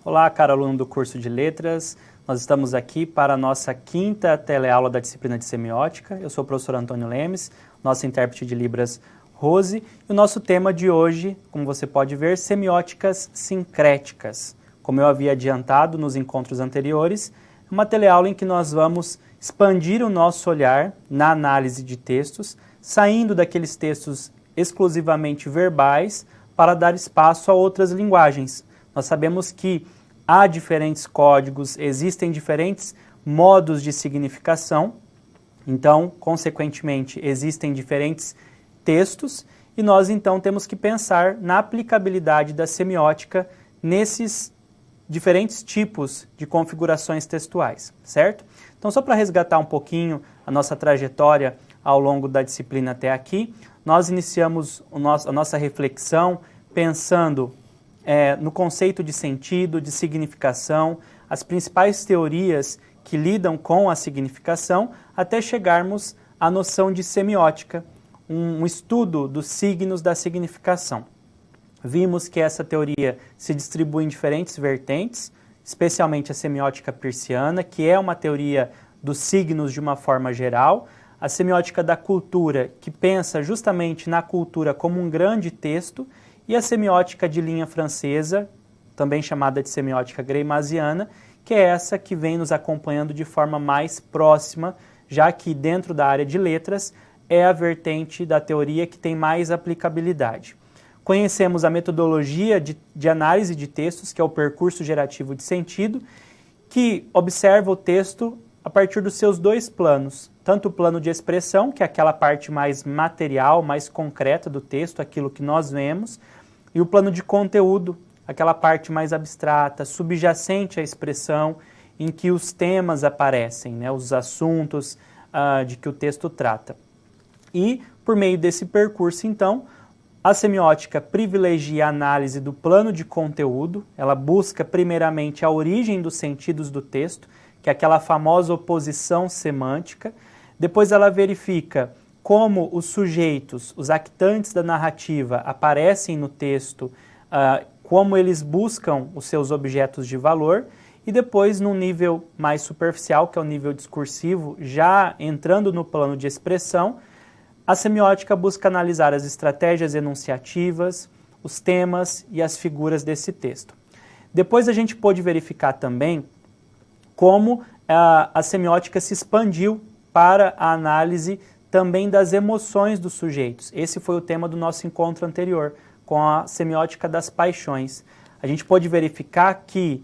Olá, caro aluno do curso de Letras. Nós estamos aqui para a nossa quinta teleaula da disciplina de Semiótica. Eu sou o professor Antônio Lemes, nosso intérprete de Libras, Rose. E o nosso tema de hoje, como você pode ver, semióticas sincréticas. Como eu havia adiantado nos encontros anteriores, é uma teleaula em que nós vamos expandir o nosso olhar na análise de textos, saindo daqueles textos exclusivamente verbais para dar espaço a outras linguagens. Nós sabemos que há diferentes códigos, existem diferentes modos de significação, então, consequentemente, existem diferentes textos e nós, então, temos que pensar na aplicabilidade da semiótica nesses diferentes tipos de configurações textuais, certo? Então, só para resgatar um pouquinho a nossa trajetória ao longo da disciplina até aqui, nós iniciamos a nossa reflexão pensando no conceito de sentido, de significação, as principais teorias que lidam com a significação, até chegarmos à noção de semiótica, um estudo dos signos da significação. Vimos que essa teoria se distribui em diferentes vertentes, especialmente a semiótica peirciana, que é uma teoria dos signos de uma forma geral, a semiótica da cultura, que pensa justamente na cultura como um grande texto, e a semiótica de linha francesa, também chamada de semiótica greimasiana, que é essa que vem nos acompanhando de forma mais próxima, já que dentro da área de letras é a vertente da teoria que tem mais aplicabilidade. Conhecemos a metodologia de análise de textos, que é o percurso gerativo de sentido, que observa o texto a partir dos seus dois planos, tanto o plano de expressão, que é aquela parte mais material, mais concreta do texto, aquilo que nós vemos, e o plano de conteúdo, aquela parte mais abstrata, subjacente à expressão, em que os temas aparecem, né, os assuntos de que o texto trata. E, por meio desse percurso, então, a semiótica privilegia a análise do plano de conteúdo, ela busca primeiramente a origem dos sentidos do texto, que é aquela famosa oposição semântica, depois ela verifica como os sujeitos, os actantes da narrativa aparecem no texto, como eles buscam os seus objetos de valor, e depois, num nível mais superficial, que é o nível discursivo, já entrando no plano de expressão, a semiótica busca analisar as estratégias enunciativas, os temas e as figuras desse texto. Depois a gente pôde verificar também como a semiótica se expandiu para a análise também das emoções dos sujeitos. Esse foi o tema do nosso encontro anterior, com a semiótica das paixões. A gente pôde verificar que,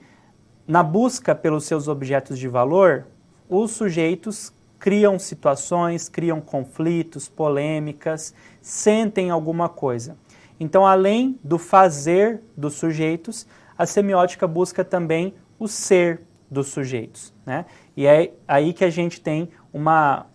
na busca pelos seus objetos de valor, os sujeitos criam situações, criam conflitos, polêmicas, sentem alguma coisa. Então, além do fazer dos sujeitos, a semiótica busca também o ser dos sujeitos, né? E é aí que a gente tem uma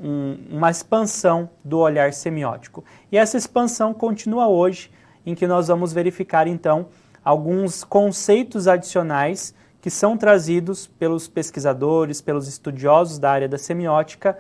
expansão do olhar semiótico. E essa expansão continua hoje, em que nós vamos verificar, então, alguns conceitos adicionais que são trazidos pelos pesquisadores, pelos estudiosos da área da semiótica,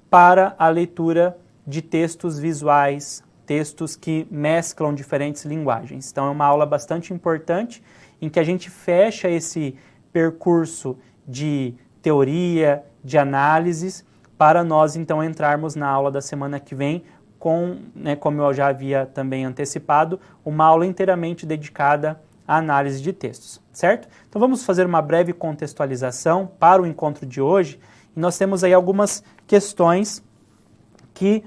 para a leitura de textos visuais, textos que mesclam diferentes linguagens. Então, é uma aula bastante importante, em que a gente fecha esse percurso de teoria, de análises, para nós, então, entrarmos na aula da semana que vem com, como eu já havia também antecipado, uma aula inteiramente dedicada à análise de textos, certo? Então, vamos fazer uma breve contextualização para o encontro de hoje, e nós temos aí algumas questões que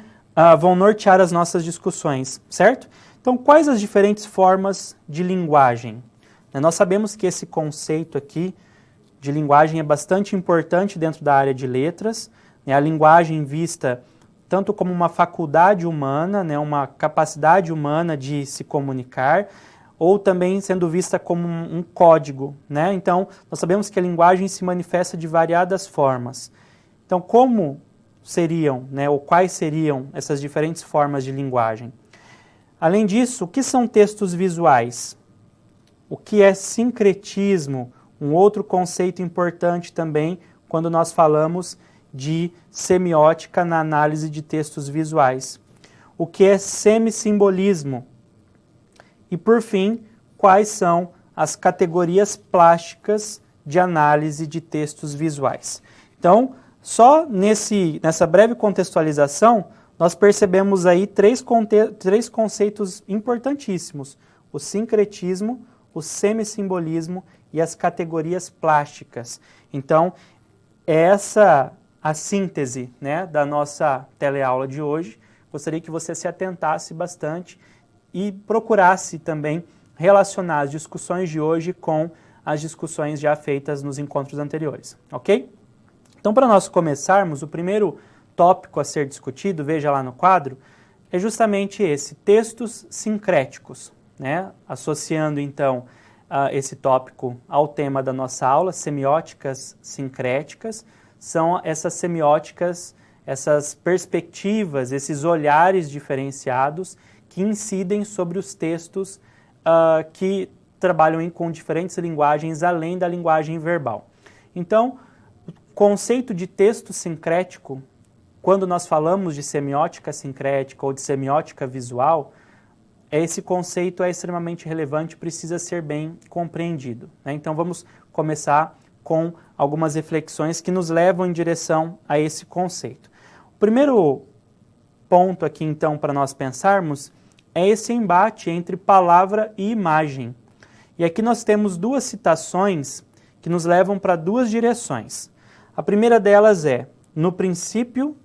vão nortear as nossas discussões, certo? Então, quais as diferentes formas de linguagem? Nós sabemos que esse conceito aqui de linguagem é bastante importante dentro da área de letras, a linguagem vista tanto como uma faculdade humana, uma capacidade humana de se comunicar, ou também sendo vista como um código, né? Então, nós sabemos que a linguagem se manifesta de variadas formas. Então, como seriam, ou quais seriam essas diferentes formas de linguagem? Além disso, o que são textos visuais? O que é sincretismo? Um outro conceito importante também quando nós falamos de semiótica na análise de textos visuais. O que é semissimbolismo? E, por fim, quais são as categorias plásticas de análise de textos visuais. Então, só nessa breve contextualização, nós percebemos aí três conceitos importantíssimos: o sincretismo, o semissimbolismo e as categorias plásticas. Então, essa a síntese, né, da nossa teleaula de hoje. Gostaria que você se atentasse bastante e procurasse também relacionar as discussões de hoje com as discussões já feitas nos encontros anteriores, ok? Então, para nós começarmos, o primeiro tópico a ser discutido, veja lá no quadro, é justamente esse, textos sincréticos, né? Associando, então, esse tópico ao tema da nossa aula, semióticas sincréticas. São essas semióticas, essas perspectivas, esses olhares diferenciados que incidem sobre os textos que trabalham com diferentes linguagens, além da linguagem verbal. Então, o conceito de texto sincrético, quando nós falamos de semiótica sincrética ou de semiótica visual, esse conceito é extremamente relevante, precisa ser bem compreendido, né? Então, vamos começar com algumas reflexões que nos levam em direção a esse conceito. O primeiro ponto aqui, então, para nós pensarmos, é esse embate entre palavra e imagem. E aqui nós temos duas citações que nos levam para duas direções. A primeira delas é: no princípio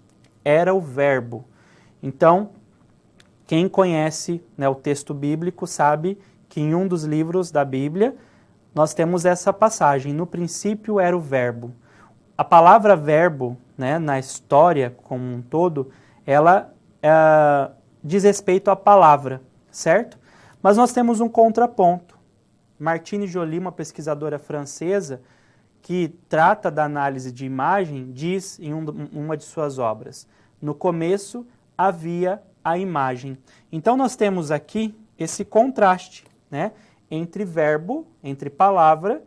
era o verbo. Então, quem conhece, né, o texto bíblico sabe que em um dos livros da Bíblia nós temos essa passagem: no princípio era o verbo. A palavra verbo, né, na história como um todo, ela diz respeito à palavra, certo? Mas nós temos um contraponto. Martine Joly, uma pesquisadora francesa que trata da análise de imagem, diz em uma de suas obras: no começo havia a imagem. Então nós temos aqui esse contraste, né, entre verbo, entre palavra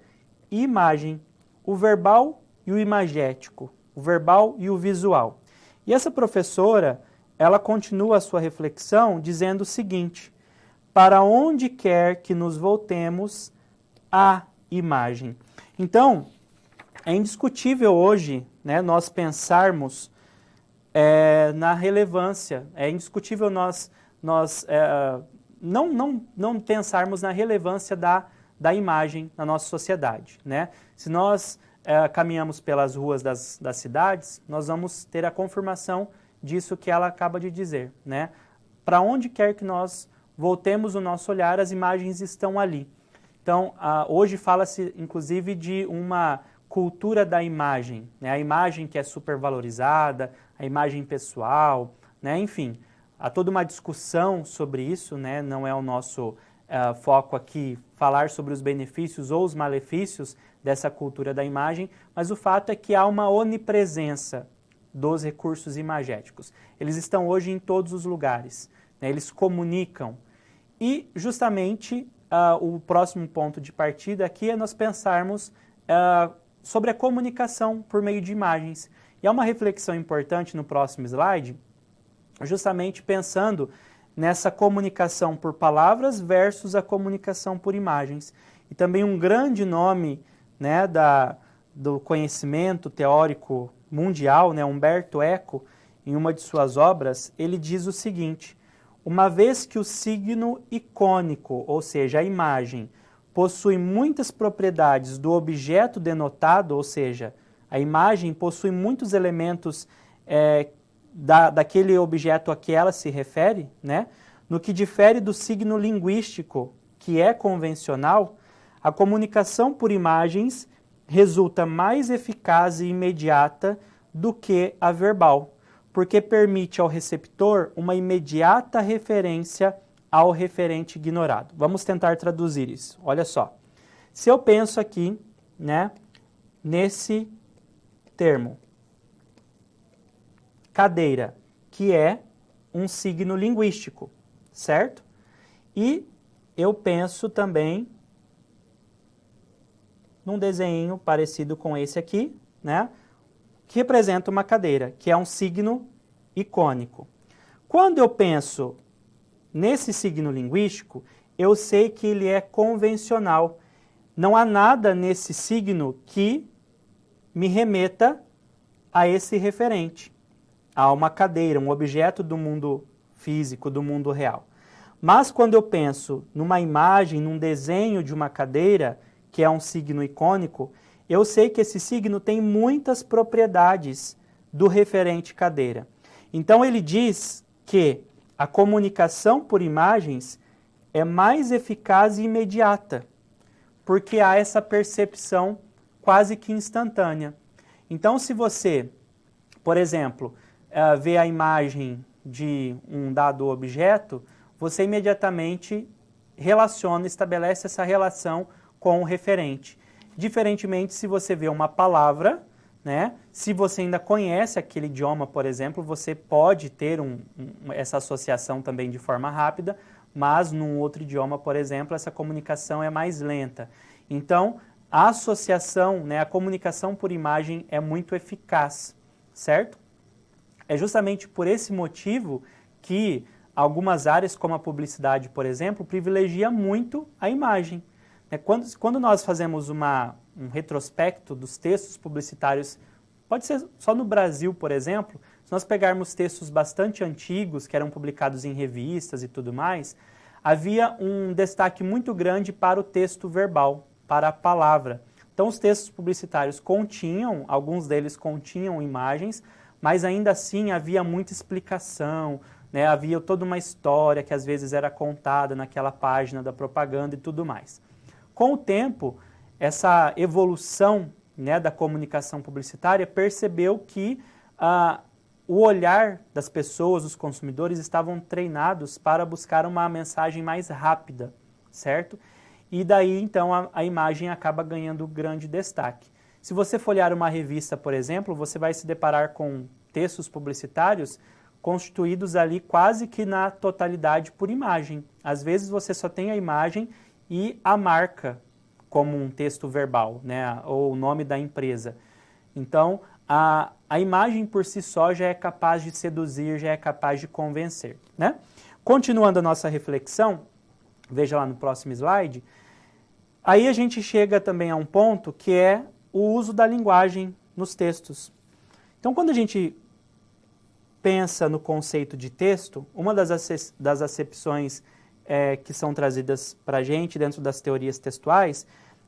e imagem, o verbal e o imagético, o verbal e o visual. E essa professora, ela continua a sua reflexão dizendo o seguinte: para onde quer que nos voltemos, há imagem. Então, é indiscutível hoje, né, nós pensarmos na relevância, é indiscutível nós não pensarmos na relevância da imagem na nossa sociedade, né? Se nós caminhamos pelas ruas das cidades, nós vamos ter a confirmação disso que ela acaba de dizer, né? Para onde quer que nós voltemos o nosso olhar, as imagens estão ali. Então, hoje fala-se, inclusive, de uma cultura da imagem, né? A imagem que é supervalorizada, a imagem pessoal, né? Enfim, há toda uma discussão sobre isso, né? Não é o nosso foco aqui falar sobre os benefícios ou os malefícios dessa cultura da imagem, mas o fato é que há uma onipresença dos recursos imagéticos. Eles estão hoje em todos os lugares, né? Eles comunicam. E justamente o próximo ponto de partida aqui é nós pensarmos sobre a comunicação por meio de imagens. E há uma reflexão importante no próximo slide, justamente pensando nessa comunicação por palavras versus a comunicação por imagens. E também um grande nome, né, do conhecimento teórico mundial, né, Umberto Eco, em uma de suas obras, ele diz o seguinte: uma vez que o signo icônico, ou seja, a imagem, possui muitas propriedades do objeto denotado, ou seja, a imagem possui muitos elementos daquele objeto a que ela se refere, né? No que difere do signo linguístico, que é convencional, a comunicação por imagens resulta mais eficaz e imediata do que a verbal, porque permite ao receptor uma imediata referência ao referente ignorado. Vamos tentar traduzir isso. Olha só. Se eu penso aqui, né, nesse termo, cadeira, que é um signo linguístico, certo? E eu penso também num desenho parecido com esse aqui, né, que representa uma cadeira, que é um signo icônico. Quando eu penso nesse signo linguístico, eu sei que ele é convencional. não há nada nesse signo que me remeta a esse referente, a uma cadeira, um objeto do mundo físico, do mundo real. Mas quando eu penso numa imagem, num desenho de uma cadeira, que é um signo icônico, eu sei que esse signo tem muitas propriedades do referente cadeira. Então ele diz que a comunicação por imagens é mais eficaz e imediata, porque há essa percepção quase que instantânea. Então, se você, por exemplo, vê a imagem de um dado objeto, você imediatamente relaciona, estabelece essa relação com o referente. Diferentemente, se você vê uma palavra, né, se você ainda conhece aquele idioma, por exemplo, você pode ter essa associação também de forma rápida, mas num outro idioma, por exemplo, essa comunicação é mais lenta. Então, a associação, né, a comunicação por imagem é muito eficaz, certo? É justamente por esse motivo que algumas áreas, como a publicidade, por exemplo, privilegia muito a imagem. Quando nós fazemos um retrospecto dos textos publicitários, pode ser só no Brasil, por exemplo, se nós pegarmos textos bastante antigos, que eram publicados em revistas e tudo mais, havia um destaque muito grande para o texto verbal, para a palavra. Então, os textos publicitários continham, alguns deles continham imagens, mas ainda assim havia muita explicação, né? Havia toda uma história que às vezes era contada naquela página da propaganda e tudo mais. Com o tempo, essa evolução, né, da comunicação publicitária percebeu que o olhar das pessoas, dos consumidores, estavam treinados para buscar uma mensagem mais rápida, certo? E daí, então, a imagem acaba ganhando grande destaque. Se você folhear uma revista, por exemplo, você vai se deparar com textos publicitários constituídos ali quase que na totalidade por imagem. Às vezes você só tem a imagem e a marca como um texto verbal, né, ou o nome da empresa. Então, a imagem por si só já é capaz de seduzir, já é capaz de convencer, né? Continuando a nossa reflexão, veja lá no próximo slide, aí a gente chega também a um ponto que é o uso da linguagem nos textos. Então, quando a gente pensa no conceito de texto, uma das acepções que são trazidas para a gente dentro das teorias textuais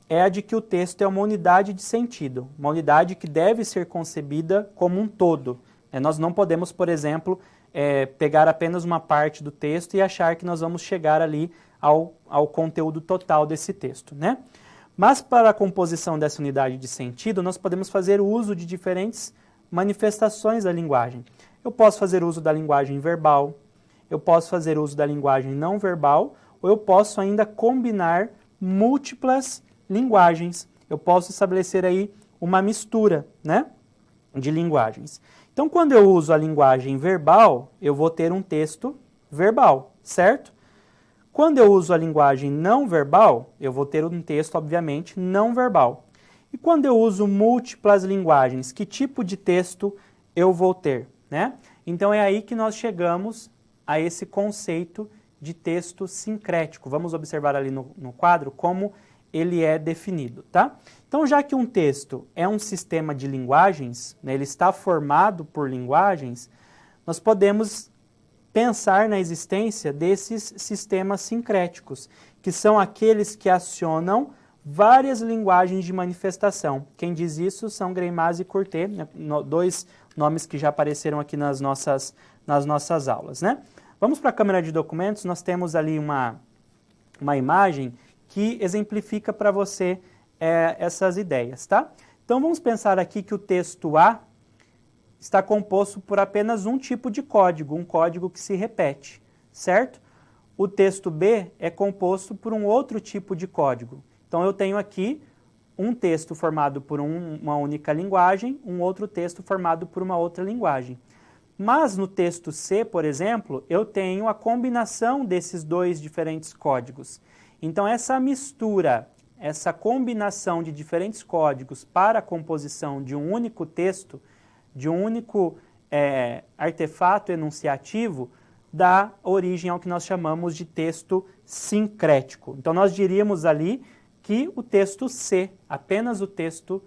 é a de que o texto é uma unidade de sentido, uma unidade que deve ser concebida como um todo. Nós não podemos, por exemplo, pegar apenas uma parte do texto e achar que nós vamos chegar ali ao conteúdo total desse texto, né? Mas para a composição dessa unidade de sentido, nós podemos fazer uso de diferentes manifestações da linguagem. Eu posso fazer uso da linguagem verbal, eu posso fazer uso da linguagem não verbal, ou eu posso ainda combinar múltiplas linguagens. Eu posso estabelecer aí uma mistura, né, de linguagens. Então, quando eu uso a linguagem verbal, eu vou ter um texto verbal, certo? Quando eu uso a linguagem não verbal, eu vou ter um texto, obviamente, não verbal. E quando eu uso múltiplas linguagens, que tipo de texto eu vou ter, né? Então é aí que nós chegamos a esse conceito de texto sincrético. Vamos observar ali no quadro como ele é definido, tá? Então, já que um texto é um sistema de linguagens, né, ele está formado por linguagens, nós podemos pensar na existência desses sistemas sincréticos, que são aqueles que acionam várias linguagens de manifestação. Quem diz isso são Greimas e Courtet, né, dois nomes que já apareceram aqui nas nossas aulas, né? Vamos para a câmera de documentos, nós temos ali uma imagem que exemplifica para você essas ideias, tá? Então vamos pensar aqui que o texto A está composto por apenas um tipo de código, um código que se repete, certo? O texto B é composto por um outro tipo de código. Então eu tenho aqui um texto formado por uma única linguagem, um outro texto formado por uma outra linguagem. Mas no texto C, por exemplo, eu tenho a combinação desses dois diferentes códigos. Então essa mistura, essa combinação de diferentes códigos para a composição de um único texto, de um único artefato enunciativo, dá origem ao que nós chamamos de texto sincrético. Então nós diríamos ali que o texto C, apenas o texto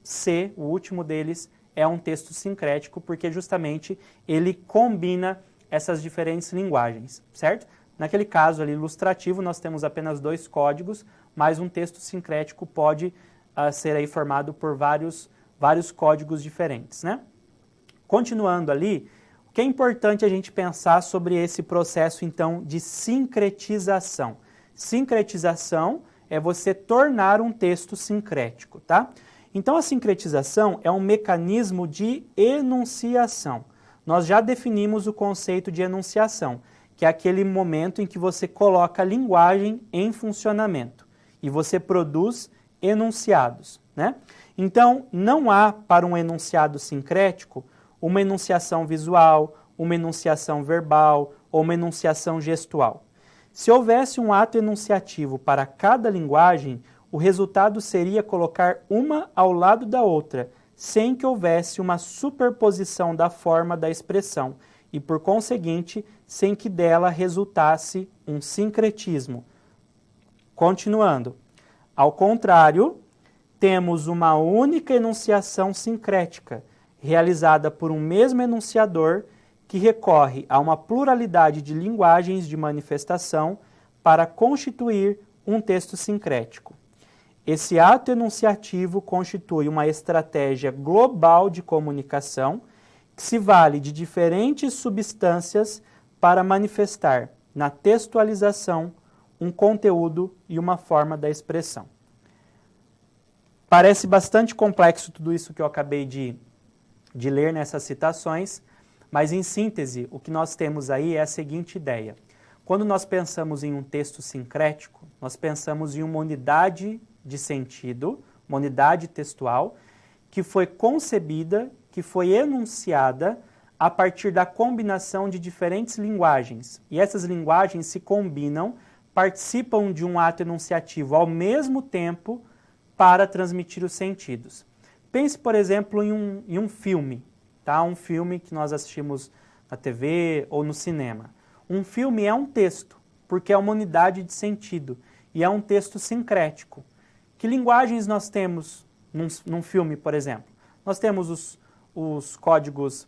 C, o último deles, é um texto sincrético, porque justamente ele combina essas diferentes linguagens, certo? Naquele caso ali ilustrativo, nós temos apenas 2 códigos, mas um texto sincrético pode ser aí formado por vários códigos diferentes, né? Continuando ali, o que é importante a gente pensar sobre esse processo, então, de sincretização. Sincretização é você tornar um texto sincrético, tá? Então, a sincretização é um mecanismo de enunciação. Nós já definimos o conceito de enunciação, que é aquele momento em que você coloca a linguagem em funcionamento e você produz enunciados, né? Então, não há para um enunciado sincrético uma enunciação visual, uma enunciação verbal ou uma enunciação gestual. Se houvesse um ato enunciativo para cada linguagem, o resultado seria colocar uma ao lado da outra, sem que houvesse uma superposição da forma da expressão e, por conseguinte, sem que dela resultasse um sincretismo. Continuando. Ao contrário, temos uma única enunciação sincrética, realizada por um mesmo enunciador que recorre a uma pluralidade de linguagens de manifestação para constituir um texto sincrético. Esse ato enunciativo constitui uma estratégia global de comunicação que se vale de diferentes substâncias para manifestar na textualização um conteúdo e uma forma da expressão. Parece bastante complexo tudo isso que eu acabei de ler nessas citações, mas em síntese, o que nós temos aí é a seguinte ideia. Quando nós pensamos em um texto sincrético, nós pensamos em uma unidade de sentido, uma unidade textual, que foi concebida, que foi enunciada a partir da combinação de diferentes linguagens. E essas linguagens se combinam, participam de um ato enunciativo ao mesmo tempo para transmitir os sentidos. Pense, por exemplo, em um filme, tá? Um filme que nós assistimos na TV ou no cinema. Um filme é um texto, porque é uma unidade de sentido, e é um texto sincrético. Que linguagens nós temos num filme, por exemplo? Nós temos os códigos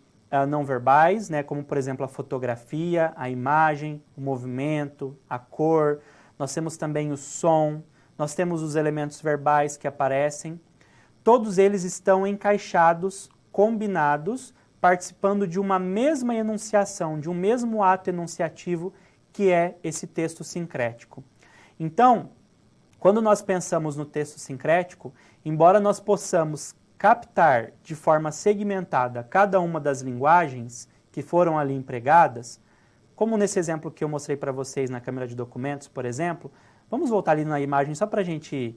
não verbais, né, como, por exemplo, a fotografia, a imagem, o movimento, a cor. Nós temos também o som, nós temos os elementos verbais que aparecem. Todos eles estão encaixados, combinados, participando de uma mesma enunciação, de um mesmo ato enunciativo, que é esse texto sincrético. Então, quando nós pensamos no texto sincrético, embora nós possamos captar de forma segmentada cada uma das linguagens que foram ali empregadas, como nesse exemplo que eu mostrei para vocês na câmera de documentos, por exemplo, vamos voltar ali na imagem só para a gente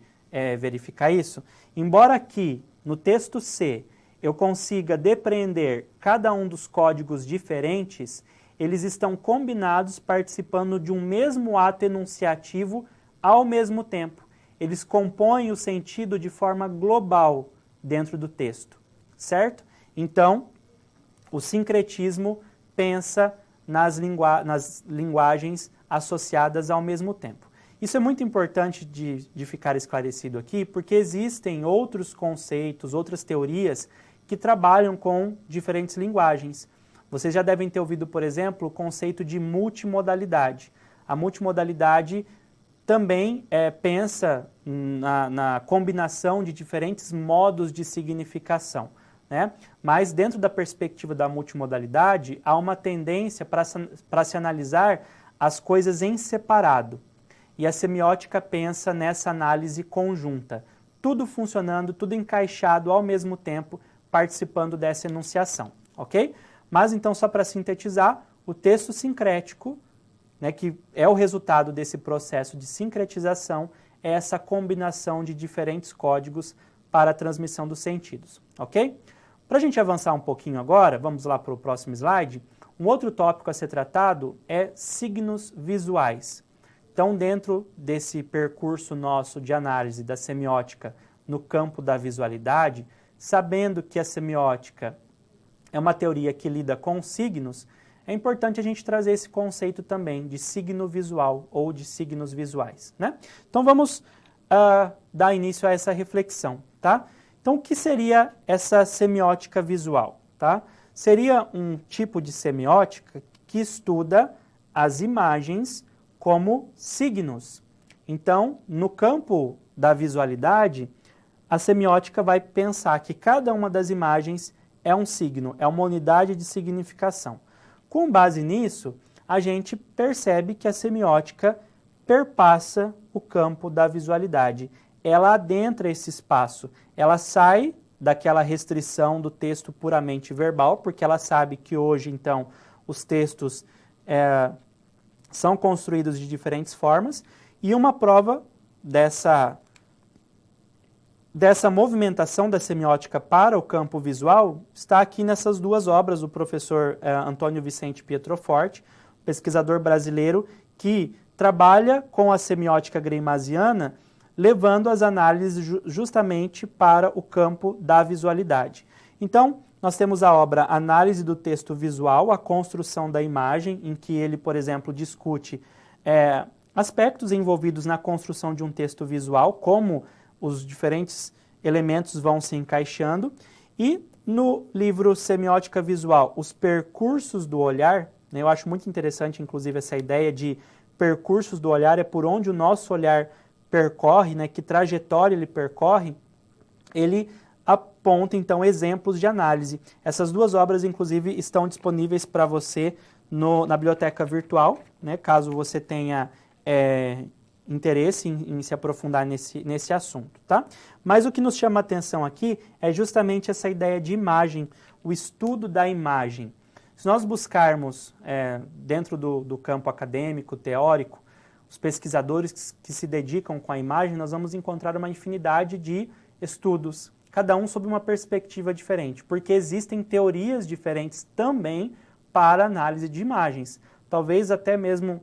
verificar isso. Embora aqui no texto C eu consiga depreender cada um dos códigos diferentes, eles estão combinados participando de um mesmo ato enunciativo ao mesmo tempo. Eles compõem o sentido de forma global dentro do texto, certo? Então, o sincretismo pensa nas linguagens associadas ao mesmo tempo. Isso é muito importante de ficar esclarecido aqui, porque existem outros conceitos, outras teorias que trabalham com diferentes linguagens. Vocês já devem ter ouvido, por exemplo, o conceito de multimodalidade. A multimodalidade também pensa na combinação de diferentes modos de significação, né? Mas dentro da perspectiva da multimodalidade, há uma tendência para se analisar as coisas em separado. E a semiótica pensa nessa análise conjunta, tudo funcionando, tudo encaixado ao mesmo tempo, participando dessa enunciação, ok? Mas então, só para sintetizar, o texto sincrético, né, que é o resultado desse processo de sincretização, é essa combinação de diferentes códigos para a transmissão dos sentidos, ok? Para a gente avançar um pouquinho agora, vamos lá para o próximo slide, um outro tópico a ser tratado é signos visuais. Então, dentro desse percurso nosso de análise da semiótica no campo da visualidade, sabendo que a semiótica é uma teoria que lida com signos, é importante a gente trazer esse conceito também de signo visual ou de signos visuais, né? Então vamos dar início a essa reflexão, tá? Então, o que seria essa semiótica visual, tá? Seria um tipo de semiótica que estuda as imagens como signos. Então, no campo da visualidade, a semiótica vai pensar que cada uma das imagens é um signo, é uma unidade de significação. Com base nisso, a gente percebe que a semiótica perpassa o campo da visualidade. Ela adentra esse espaço, ela sai daquela restrição do texto puramente verbal, porque ela sabe que hoje, então, os textos são construídos de diferentes formas, e uma prova dessa movimentação da semiótica para o campo visual está aqui nessas duas obras do professor Antônio Vicente Pietroforte, pesquisador brasileiro que trabalha com a semiótica greimasiana, levando as análises justamente para o campo da visualidade. Então, nós temos a obra Análise do Texto Visual, a construção da imagem, em que ele, por exemplo, discute aspectos envolvidos na construção de um texto visual, como os diferentes elementos vão se encaixando. E no livro Semiótica Visual, Os Percursos do Olhar, né, eu acho muito interessante, inclusive, essa ideia de percursos do olhar, é por onde o nosso olhar percorre, né, que trajetória ele percorre, ele aponta, então, exemplos de análise. Essas duas obras, inclusive, estão disponíveis para você na biblioteca virtual, né, caso você tenha interesse em se aprofundar nesse assunto, tá? Mas o que nos chama a atenção aqui é justamente essa ideia de imagem, o estudo da imagem. Se nós buscarmos dentro do campo acadêmico, teórico, os pesquisadores que se dedicam com a imagem, nós vamos encontrar uma infinidade de estudos, cada um sob uma perspectiva diferente, porque existem teorias diferentes também para análise de imagens. Talvez até mesmo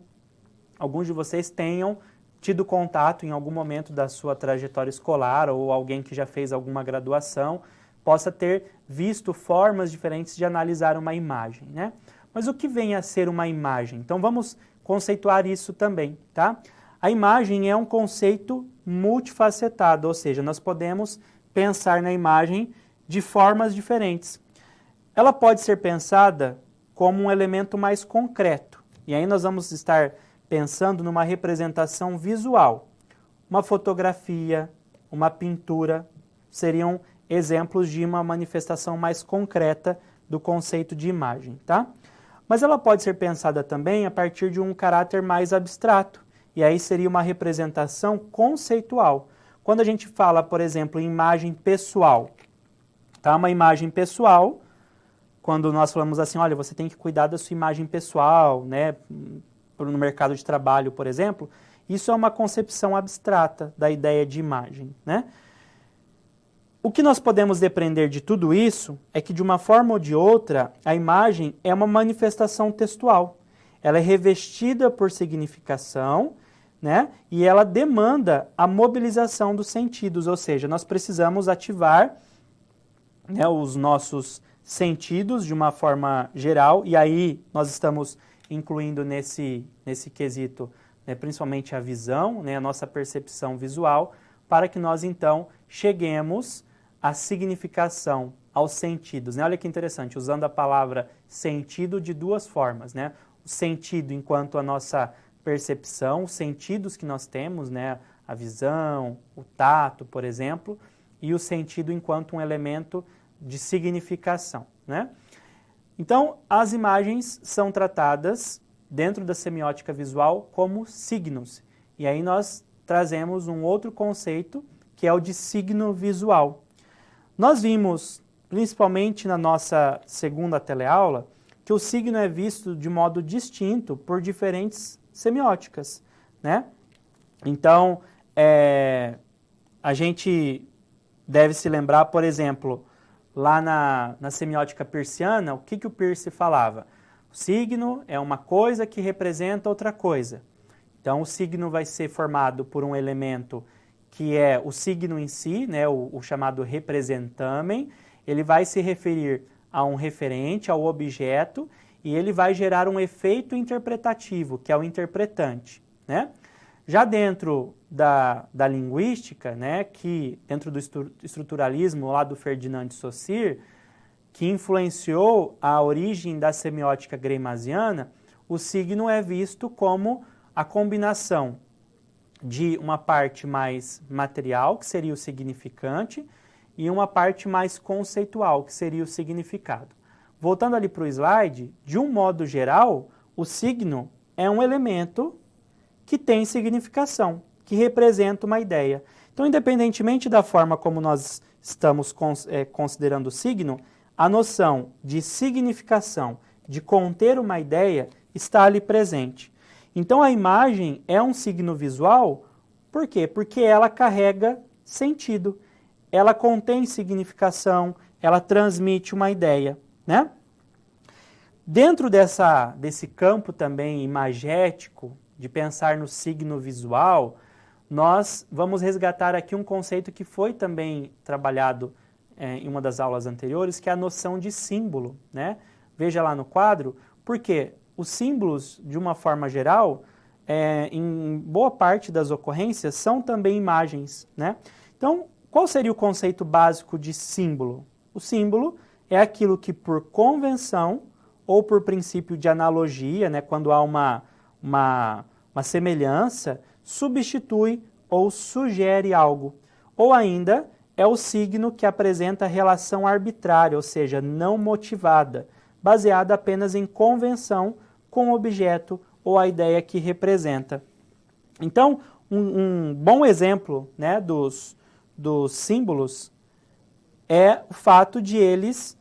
alguns de vocês tenham tido contato em algum momento da sua trajetória escolar ou alguém que já fez alguma graduação possa ter visto formas diferentes de analisar uma imagem, né? Mas o que vem a ser uma imagem? Então vamos conceituar isso também, tá? A imagem é um conceito multifacetado, ou seja, nós podemos pensar na imagem de formas diferentes. Ela pode ser pensada como um elemento mais concreto, e aí nós vamos estar pensando numa representação visual. Uma fotografia, uma pintura seriam exemplos de uma manifestação mais concreta do conceito de imagem, tá? Mas ela pode ser pensada também a partir de um caráter mais abstrato, e aí seria uma representação conceitual. Quando a gente fala, por exemplo, em imagem pessoal, tá? Uma imagem pessoal, quando nós falamos assim, olha, você tem que cuidar da sua imagem pessoal, né? No mercado de trabalho, por exemplo, isso é uma concepção abstrata da ideia de imagem, né? O que nós podemos depreender de tudo isso é que, de uma forma ou de outra, a imagem é uma manifestação textual. Ela é revestida por significação, né? E ela demanda a mobilização dos sentidos, ou seja, nós precisamos ativar, né, os nossos sentidos de uma forma geral, e aí nós estamos incluindo nesse quesito, né, principalmente a visão, né, a nossa percepção visual, para que nós então cheguemos à significação, aos sentidos, né? Olha que interessante, usando a palavra sentido de duas formas, né? O sentido enquanto a nossa percepção, os sentidos que nós temos, né? A visão, o tato, por exemplo, e o sentido enquanto um elemento de significação, né? Então, as imagens são tratadas dentro da semiótica visual como signos. E aí nós trazemos um outro conceito, que é o de signo visual. Nós vimos, principalmente na nossa segunda teleaula, que o signo é visto de modo distinto por diferentes semióticas, né? Então, a gente deve se lembrar, por exemplo, lá na semiótica persiana, o que o Peirce falava? O signo é uma coisa que representa outra coisa. Então, o signo vai ser formado por um elemento que é o signo em si, né, o chamado representamen. Ele vai se referir a um referente, ao objeto, e ele vai gerar um efeito interpretativo, que é o interpretante, né? Já dentro da linguística, né, que dentro do estruturalismo lá do Ferdinand de Saussure, que influenciou a origem da semiótica greimasiana, o signo é visto como a combinação de uma parte mais material, que seria o significante, e uma parte mais conceitual, que seria o significado. Voltando ali para o slide, de um modo geral, o signo é um elemento que tem significação, que representa uma ideia. Então, independentemente da forma como nós estamos considerando o signo, a noção de significação, de conter uma ideia, está ali presente. Então, a imagem é um signo visual, por quê? Porque ela carrega sentido, ela contém significação, ela transmite uma ideia, né? Dentro desse campo também imagético, de pensar no signo visual, nós vamos resgatar aqui um conceito que foi também trabalhado em uma das aulas anteriores, que é a noção de símbolo, né? Veja lá no quadro, porque os símbolos, de uma forma geral, em boa parte das ocorrências, são também imagens, né? Então, qual seria o conceito básico de símbolo? O símbolo é aquilo que, por convenção ou por princípio de analogia, né, quando há uma semelhança, substitui ou sugere algo. Ou ainda, é o signo que apresenta relação arbitrária, ou seja, não motivada, baseada apenas em convenção com o objeto ou a ideia que representa. Então, um bom exemplo, né, dos símbolos é o fato de eles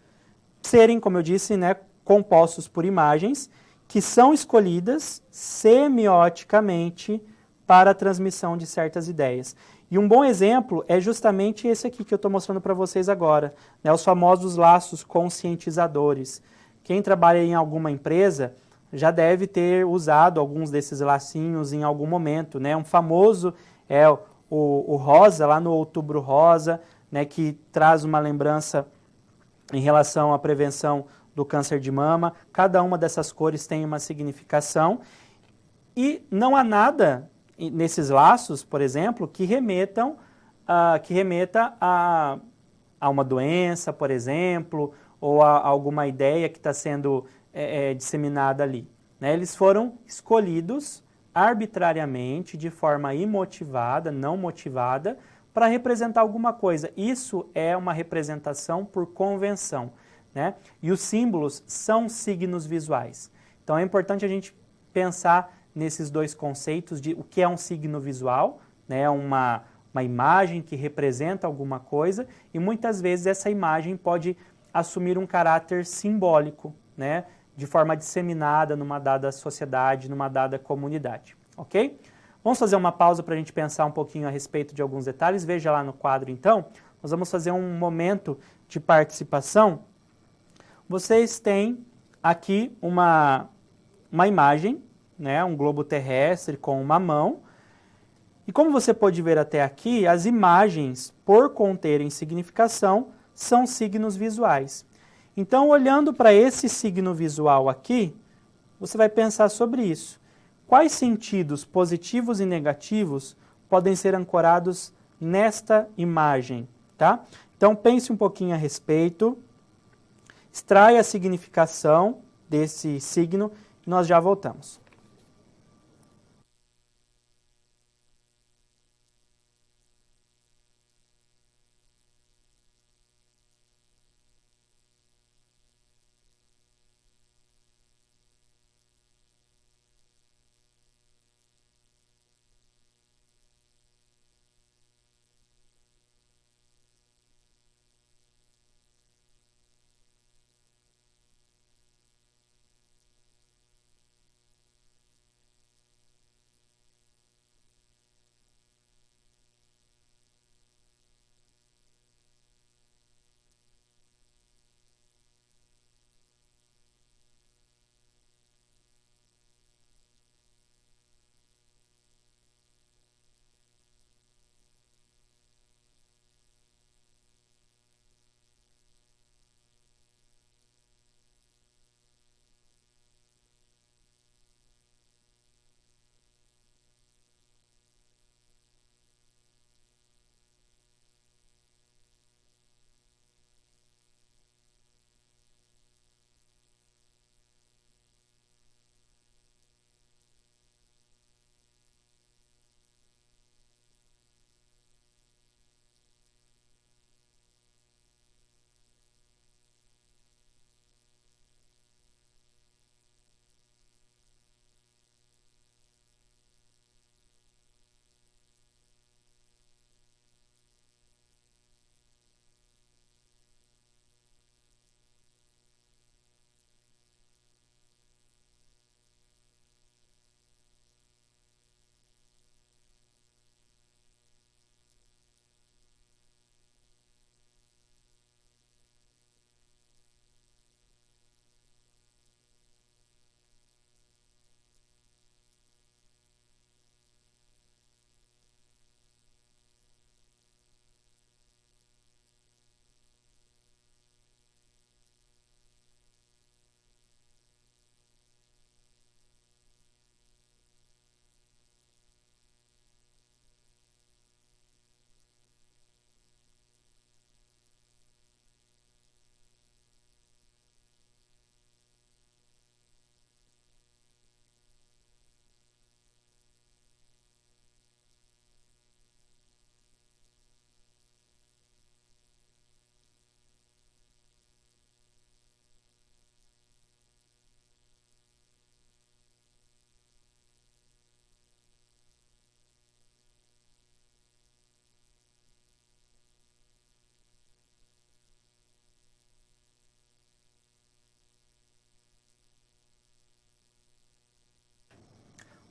serem, como eu disse, né, compostos por imagens que são escolhidas semioticamente para a transmissão de certas ideias. E um bom exemplo é justamente esse aqui que eu estou mostrando para vocês agora, né, os famosos laços conscientizadores. Quem trabalha em alguma empresa já deve ter usado alguns desses lacinhos em algum momento, né? Um famoso é o rosa, lá no Outubro Rosa, né, que traz uma lembrança em relação à prevenção do câncer de mama. Cada uma dessas cores tem uma significação e não há nada nesses laços, por exemplo, que remeta a uma doença, por exemplo, ou a alguma ideia que está sendo disseminada ali, né? Eles foram escolhidos arbitrariamente, de forma imotivada, não motivada, para representar alguma coisa. Isso é uma representação por convenção, né? E os símbolos são signos visuais. Então é importante a gente pensar nesses dois conceitos de o que é um signo visual, né? Uma imagem que representa alguma coisa, e muitas vezes essa imagem pode assumir um caráter simbólico, né? De forma disseminada numa dada sociedade, numa dada comunidade, ok? Vamos fazer uma pausa para a gente pensar um pouquinho a respeito de alguns detalhes. Veja lá no quadro, então. Nós vamos fazer um momento de participação. Vocês têm aqui uma imagem, né, um globo terrestre com uma mão. E como você pode ver até aqui, as imagens, por conterem significação, são signos visuais. Então, olhando para esse signo visual aqui, você vai pensar sobre isso. Quais sentidos positivos e negativos podem ser ancorados nesta imagem, tá? Então, pense um pouquinho a respeito, extraia a significação desse signo e nós já voltamos.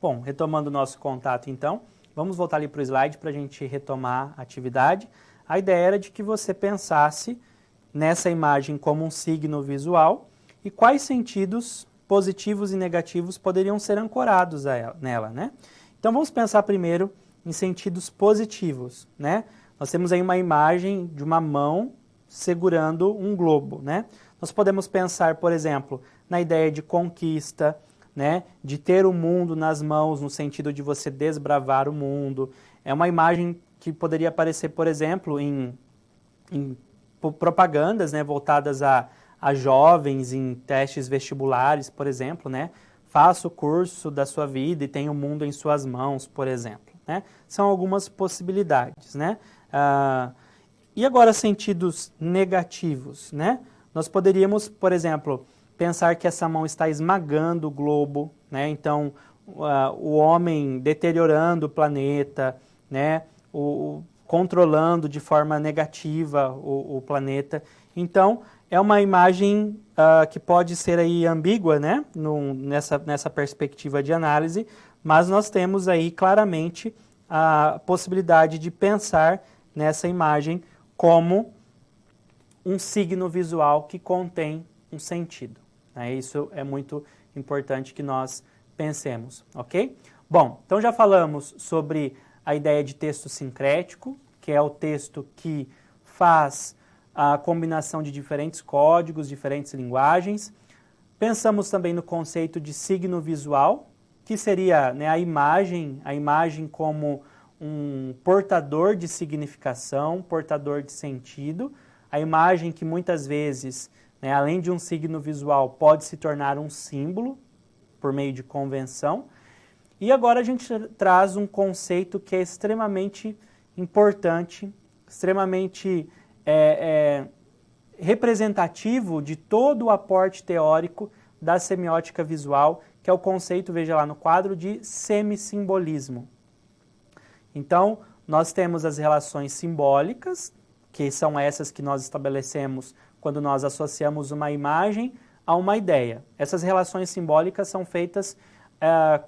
Bom, retomando o nosso contato então, vamos voltar ali para o slide para a gente retomar a atividade. A ideia era de que você pensasse nessa imagem como um signo visual e quais sentidos positivos e negativos poderiam ser ancorados nela, né? Então vamos pensar primeiro em sentidos positivos, né? Nós temos aí uma imagem de uma mão segurando um globo, né? Nós podemos pensar, por exemplo, na ideia de conquista, né? De ter o mundo nas mãos, no sentido de você desbravar o mundo. É uma imagem que poderia aparecer, por exemplo, em propagandas, né? Voltadas a jovens, em testes vestibulares, por exemplo, né? Faça o curso da sua vida e tenha o mundo em suas mãos, por exemplo, né? São algumas possibilidades, né? E agora sentidos negativos, né? Nós poderíamos, por exemplo, pensar que essa mão está esmagando o globo, né? Então, o homem deteriorando o planeta, né? Controlando de forma negativa o planeta. Então, é uma imagem que pode ser aí ambígua, né? Nessa perspectiva de análise, mas nós temos aí claramente a possibilidade de pensar nessa imagem como um signo visual que contém um sentido. Né? Isso é muito importante que nós pensemos, ok? Bom, então já falamos sobre a ideia de texto sincrético, que é o texto que faz a combinação de diferentes códigos, diferentes linguagens. Pensamos também no conceito de signo visual, que seria, né, a imagem como um portador de significação, portador de sentido, a imagem que muitas vezes, né, além de um signo visual, pode se tornar um símbolo por meio de convenção. E agora a gente traz um conceito que é extremamente importante, extremamente representativo de todo o aporte teórico da semiótica visual, que é o conceito, veja lá no quadro, de semissimbolismo. Então, nós temos as relações simbólicas, que são essas que nós estabelecemos quando nós associamos uma imagem a uma ideia. Essas relações simbólicas são feitas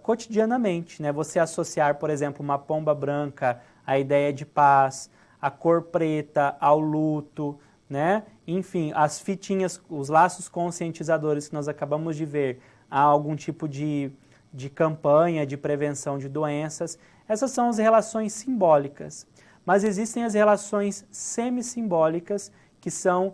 cotidianamente, né? Você associar, por exemplo, uma pomba branca à ideia de paz, a cor preta ao luto, né? Enfim, as fitinhas, os laços conscientizadores que nós acabamos de ver a algum tipo de campanha de prevenção de doenças. Essas são as relações simbólicas. Mas existem as relações semissimbólicas que são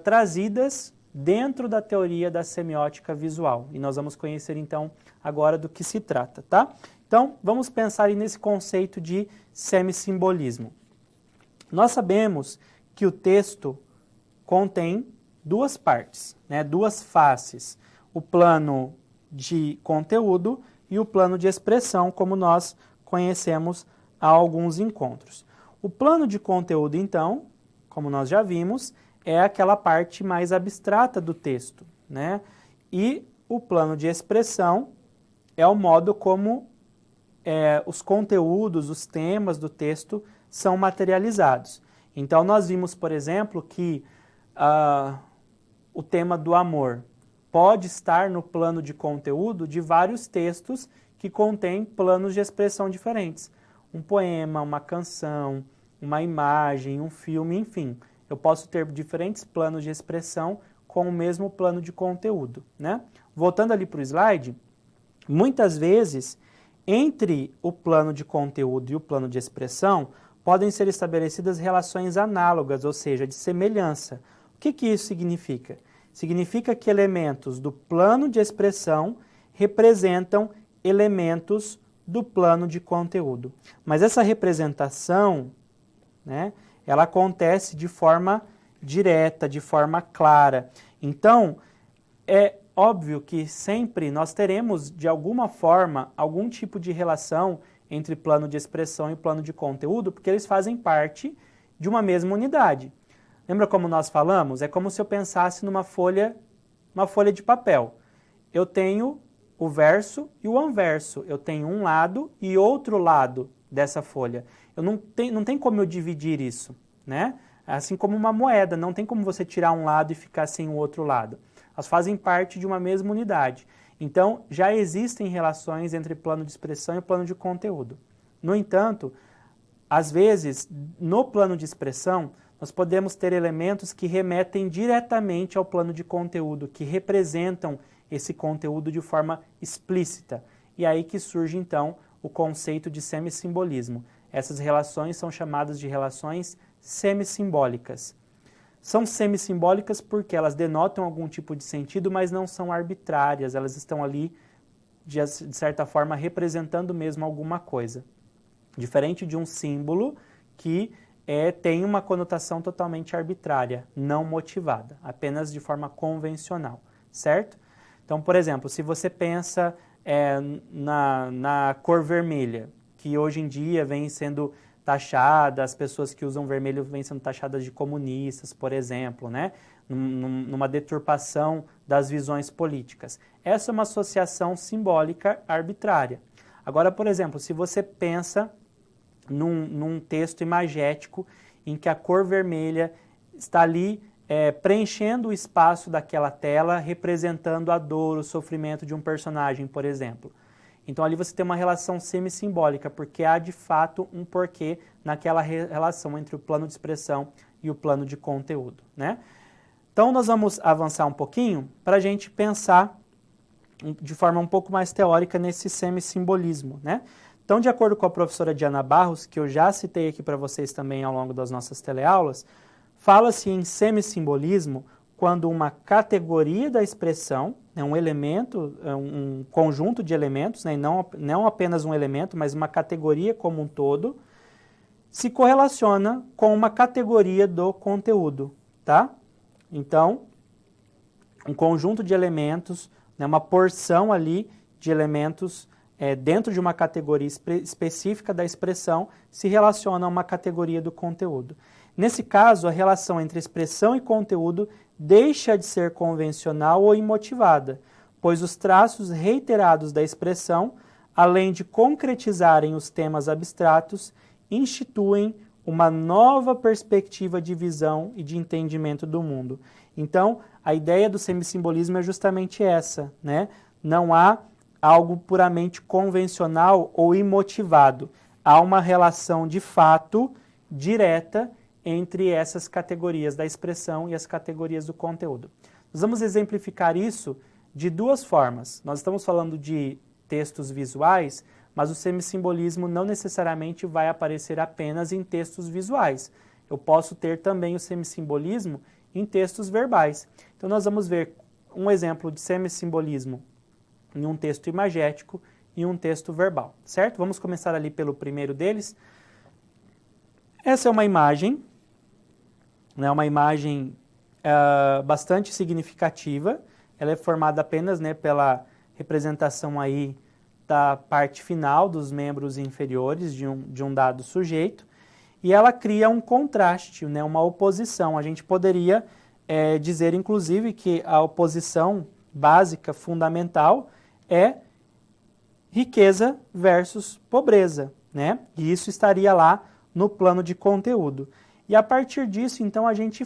trazidas dentro da teoria da semiótica visual. E nós vamos conhecer então agora do que se trata, tá? Então, vamos pensar aí nesse conceito de semissimbolismo. Nós sabemos que o texto contém duas partes, né, duas faces, o plano de conteúdo e o plano de expressão, como nós conhecemos há alguns encontros. O plano de conteúdo, então, como nós já vimos, é aquela parte mais abstrata do texto, né? E o plano de expressão é o modo como os conteúdos, os temas do texto são materializados. Então, nós vimos, por exemplo, que o tema do amor pode estar no plano de conteúdo de vários textos que contêm planos de expressão diferentes. Um poema, uma canção, uma imagem, um filme, enfim. Eu posso ter diferentes planos de expressão com o mesmo plano de conteúdo, né? Voltando ali para o slide, muitas vezes, entre o plano de conteúdo e o plano de expressão, podem ser estabelecidas relações análogas, ou seja, de semelhança. O que isso significa? Significa que elementos do plano de expressão representam elementos do plano de conteúdo. Mas essa representação, né, ela acontece de forma direta, de forma clara. Então, é óbvio que sempre nós teremos, de alguma forma, algum tipo de relação entre plano de expressão e plano de conteúdo, porque eles fazem parte de uma mesma unidade. Lembra como nós falamos? É como se eu pensasse numa folha de papel. Eu tenho o verso e o anverso. Eu tenho um lado e outro lado dessa folha. Não tem como eu dividir isso, né? Assim como uma moeda, não tem como você tirar um lado e ficar sem o outro lado. Elas fazem parte de uma mesma unidade. Então, já existem relações entre plano de expressão e plano de conteúdo. No entanto, às vezes, no plano de expressão, nós podemos ter elementos que remetem diretamente ao plano de conteúdo, que representam esse conteúdo de forma explícita. E aí que surge, então, o conceito de semissimbolismo. Essas relações são chamadas de relações semissimbólicas. São semissimbólicas porque elas denotam algum tipo de sentido, mas não são arbitrárias, elas estão ali, de certa forma, representando mesmo alguma coisa. Diferente de um símbolo que tem uma conotação totalmente arbitrária, não motivada, apenas de forma convencional, certo? Então, por exemplo, se você pensa na cor vermelha, que hoje em dia vem sendo taxada, as pessoas que usam vermelho vêm sendo taxadas de comunistas, por exemplo, né? Numa deturpação das visões políticas. Essa é uma associação simbólica arbitrária. Agora, por exemplo, se você pensa num texto imagético em que a cor vermelha está ali preenchendo o espaço daquela tela, representando a dor, o sofrimento de um personagem, por exemplo. Então ali você tem uma relação semissimbólica, porque há de fato um porquê naquela relação entre o plano de expressão e o plano de conteúdo, né? Então nós vamos avançar um pouquinho para a gente pensar de forma um pouco mais teórica nesse semissimbolismo, né? Então, de acordo com a professora Diana Barros, que eu já citei aqui para vocês também ao longo das nossas teleaulas, fala-se em semissimbolismo quando uma categoria da expressão, um elemento, um conjunto de elementos, né, não apenas um elemento, mas uma categoria como um todo, se correlaciona com uma categoria do conteúdo, tá? Então, um conjunto de elementos, né, uma porção ali de elementos dentro de uma categoria específica da expressão se relaciona a uma categoria do conteúdo. Nesse caso, a relação entre expressão e conteúdo deixa de ser convencional ou imotivada, pois os traços reiterados da expressão, além de concretizarem os temas abstratos, instituem uma nova perspectiva de visão e de entendimento do mundo. Então, a ideia do semissimbolismo é justamente essa, né? Não há algo puramente convencional ou imotivado. Há uma relação de fato direta entre essas categorias da expressão e as categorias do conteúdo. Nós vamos exemplificar isso de duas formas. Nós estamos falando de textos visuais, mas o semissimbolismo não necessariamente vai aparecer apenas em textos visuais. Eu posso ter também o semissimbolismo em textos verbais. Então nós vamos ver um exemplo de semissimbolismo em um texto imagético e um texto verbal, certo? Vamos começar ali pelo primeiro deles. Essa é uma imagem, né, uma imagem bastante significativa. Ela é formada apenas, né, pela representação aí da parte final dos membros inferiores de um dado sujeito, e ela cria um contraste, né, uma oposição. A gente poderia dizer, inclusive, que a oposição básica, fundamental, é riqueza versus pobreza, né? E isso estaria lá no plano de conteúdo. E a partir disso, então, a gente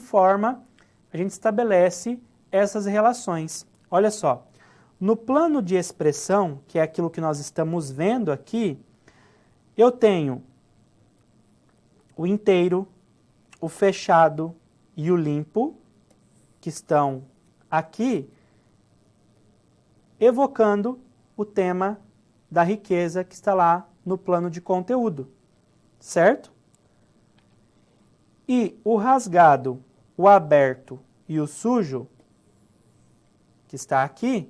estabelece essas relações. Olha só, no plano de expressão, que é aquilo que nós estamos vendo aqui, eu tenho o inteiro, o fechado e o limpo, que estão aqui, evocando o tema da riqueza que está lá no plano de conteúdo, certo? E o rasgado, o aberto e o sujo, que está aqui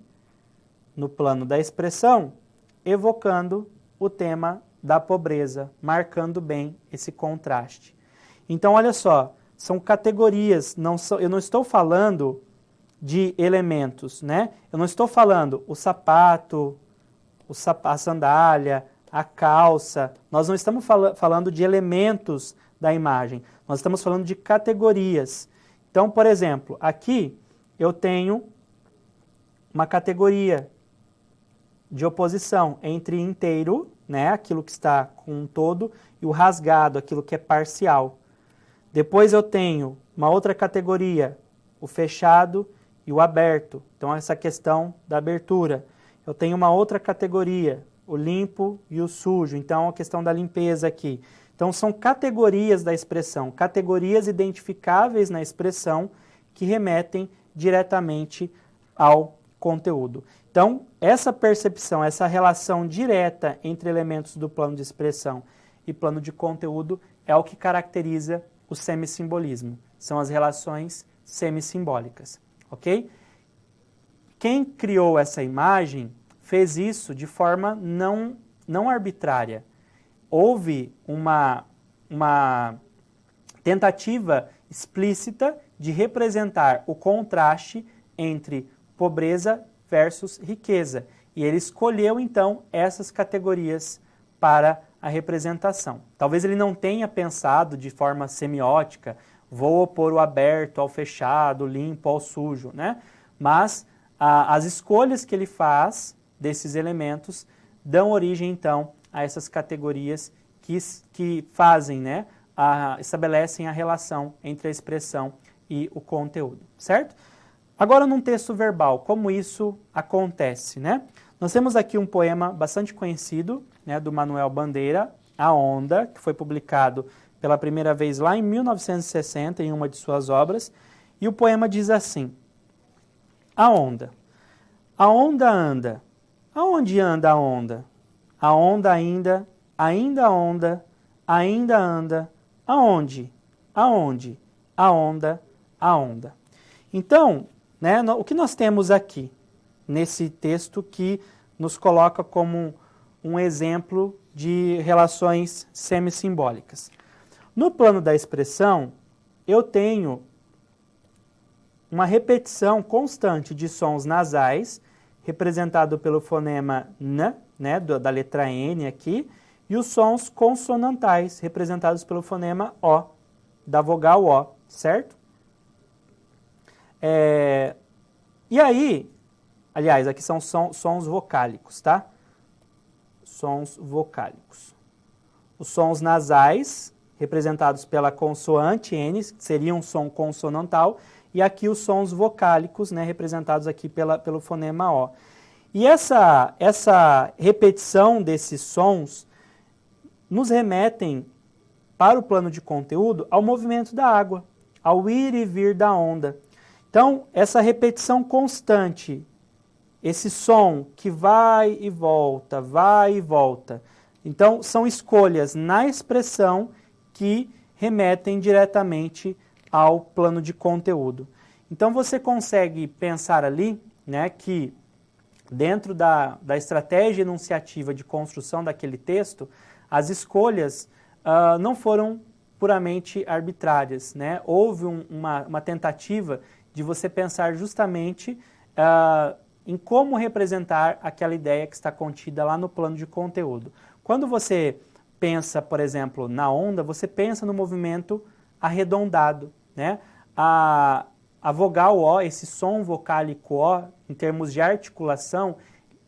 no plano da expressão, evocando o tema da pobreza, marcando bem esse contraste. Então, olha só, são categorias, eu não estou falando de elementos, né? Eu não estou falando o sapato, a sandália, a calça. Nós não estamos falando de elementos da imagem. Nós estamos falando de categorias. Então, por exemplo, aqui eu tenho uma categoria de oposição entre inteiro, né, aquilo que está com um todo, e o rasgado, aquilo que é parcial. Depois eu tenho uma outra categoria, o fechado e o aberto. Então, essa questão da abertura. eu tenho uma outra categoria, o limpo e o sujo. Então, a questão da limpeza aqui. Então, são categorias da expressão, categorias identificáveis na expressão que remetem diretamente ao conteúdo. Então, essa percepção, essa relação direta entre elementos do plano de expressão e plano de conteúdo é o que caracteriza o semissimbolismo. São as relações semisimbólicas, ok? Quem criou essa imagem fez isso de forma não arbitrária. Houve uma tentativa explícita de representar o contraste entre pobreza versus riqueza. E ele escolheu, então, essas categorias para a representação. Talvez ele não tenha pensado de forma semiótica, vou opor o aberto ao fechado, o limpo ao sujo, né? Mas as escolhas que ele faz desses elementos dão origem, então, a essas categorias que fazem, né, estabelecem a relação entre a expressão e o conteúdo, certo? Agora, num texto verbal, como isso acontece, né? Nós temos aqui um poema bastante conhecido, né, do Manuel Bandeira, A Onda, que foi publicado pela primeira vez lá em 1960, em uma de suas obras, e o poema diz assim: A onda anda, aonde anda a onda? A onda ainda onda, ainda anda, aonde? Aonde? A onda. Então, né, o que nós temos aqui, nesse texto que nos coloca como um exemplo de relações semissimbólicas? No plano da expressão, eu tenho uma repetição constante de sons nasais, representado pelo fonema N, né, da letra N aqui, e os sons consonantais, representados pelo fonema O, da vogal O, certo? E aí, aliás, aqui são sons vocálicos, tá? Sons vocálicos. Os sons nasais, representados pela consoante N, que seria um som consonantal, e aqui os sons vocálicos, né, representados aqui pelo fonema O. E essa repetição desses sons nos remetem, para o plano de conteúdo, ao movimento da água, ao ir e vir da onda. Então, essa repetição constante, esse som que vai e volta, então são escolhas na expressão que remetem diretamente ao plano de conteúdo. Então você consegue pensar ali, né, que dentro da estratégia enunciativa de construção daquele texto, as escolhas não foram puramente arbitrárias, né? Houve uma tentativa de você pensar justamente em como representar aquela ideia que está contida lá no plano de conteúdo. Quando você pensa, por exemplo, na onda, você pensa no movimento arredondado, né? A vogal O, esse som vocálico O, em termos de articulação,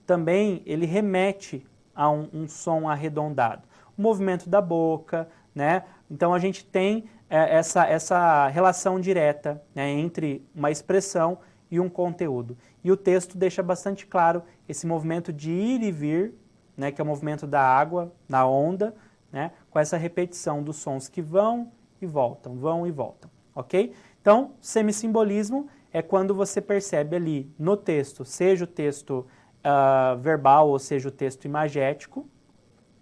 também ele remete a um som arredondado. O movimento da boca, né? Então a gente tem essa relação direta, né, entre uma expressão e um conteúdo. E o texto deixa bastante claro esse movimento de ir e vir, né, que é o movimento da água na onda, né, com essa repetição dos sons que vão e voltam, ok? Então, semissimbolismo é quando você percebe ali no texto, seja o texto verbal ou seja o texto imagético.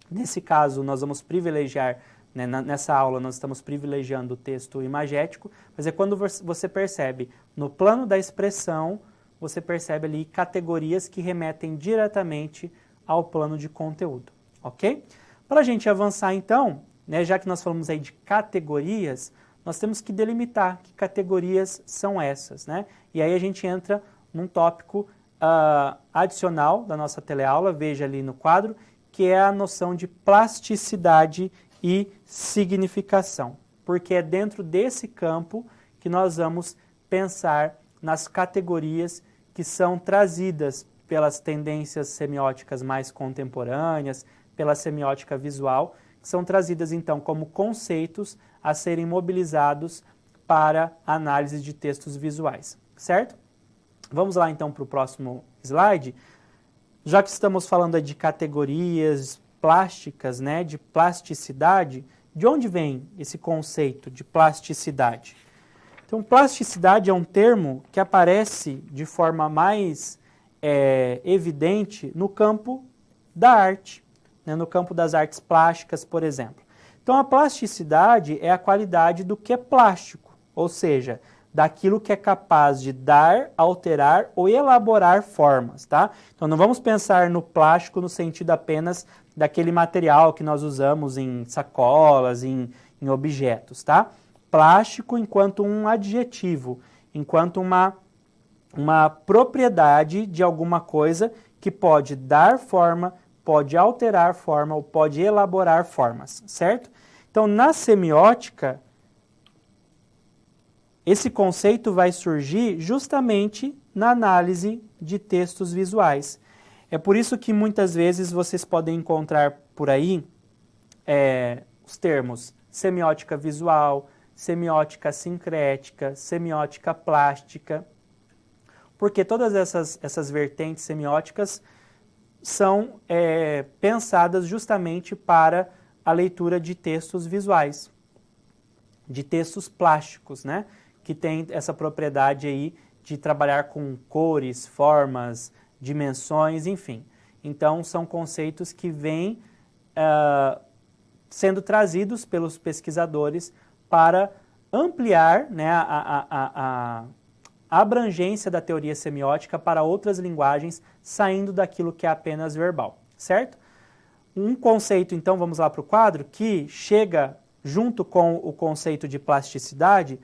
Nesse caso, nós vamos privilegiar, né, nessa aula nós estamos privilegiando o texto imagético, mas é quando você percebe no plano da expressão, você percebe ali categorias que remetem diretamente ao plano de conteúdo, ok? Para a gente avançar então, né, já que nós falamos aí de categorias, nós temos que delimitar que categorias são essas, né? E aí a gente entra num tópico adicional da nossa teleaula, veja ali no quadro, que é a noção de plasticidade e significação, porque é dentro desse campo que nós vamos pensar nas categorias que são trazidas pelas tendências semióticas mais contemporâneas, pela semiótica visual, que são trazidas então como conceitos a serem mobilizados para análise de textos visuais, certo? Vamos lá então para o próximo slide. já que estamos falando de categorias plásticas, né, de plasticidade, de onde vem esse conceito de plasticidade? Então, plasticidade é um termo que aparece de forma mais evidente no campo da arte, né, no campo das artes plásticas, por exemplo. Então, a plasticidade é a qualidade do que é plástico, ou seja, daquilo que é capaz de dar, alterar ou elaborar formas, tá? Então, não vamos pensar no plástico no sentido apenas daquele material que nós usamos em sacolas, em objetos, tá? Plástico enquanto um adjetivo, enquanto uma propriedade de alguma coisa que pode dar forma, pode alterar forma ou pode elaborar formas, certo? Então, na semiótica, esse conceito vai surgir justamente na análise de textos visuais. É por isso que muitas vezes vocês podem encontrar por aí os termos semiótica visual, semiótica sincrética, semiótica plástica, porque todas essas vertentes semióticas são pensadas justamente para a leitura de textos visuais, de textos plásticos, né? Que tem essa propriedade aí de trabalhar com cores, formas, dimensões, enfim. Então, são conceitos que vêm sendo trazidos pelos pesquisadores para ampliar, né, a abrangência da teoria semiótica para outras linguagens, saindo daquilo que é apenas verbal, certo? Um conceito, então, vamos lá para o quadro, que chega junto com o conceito de plasticidade,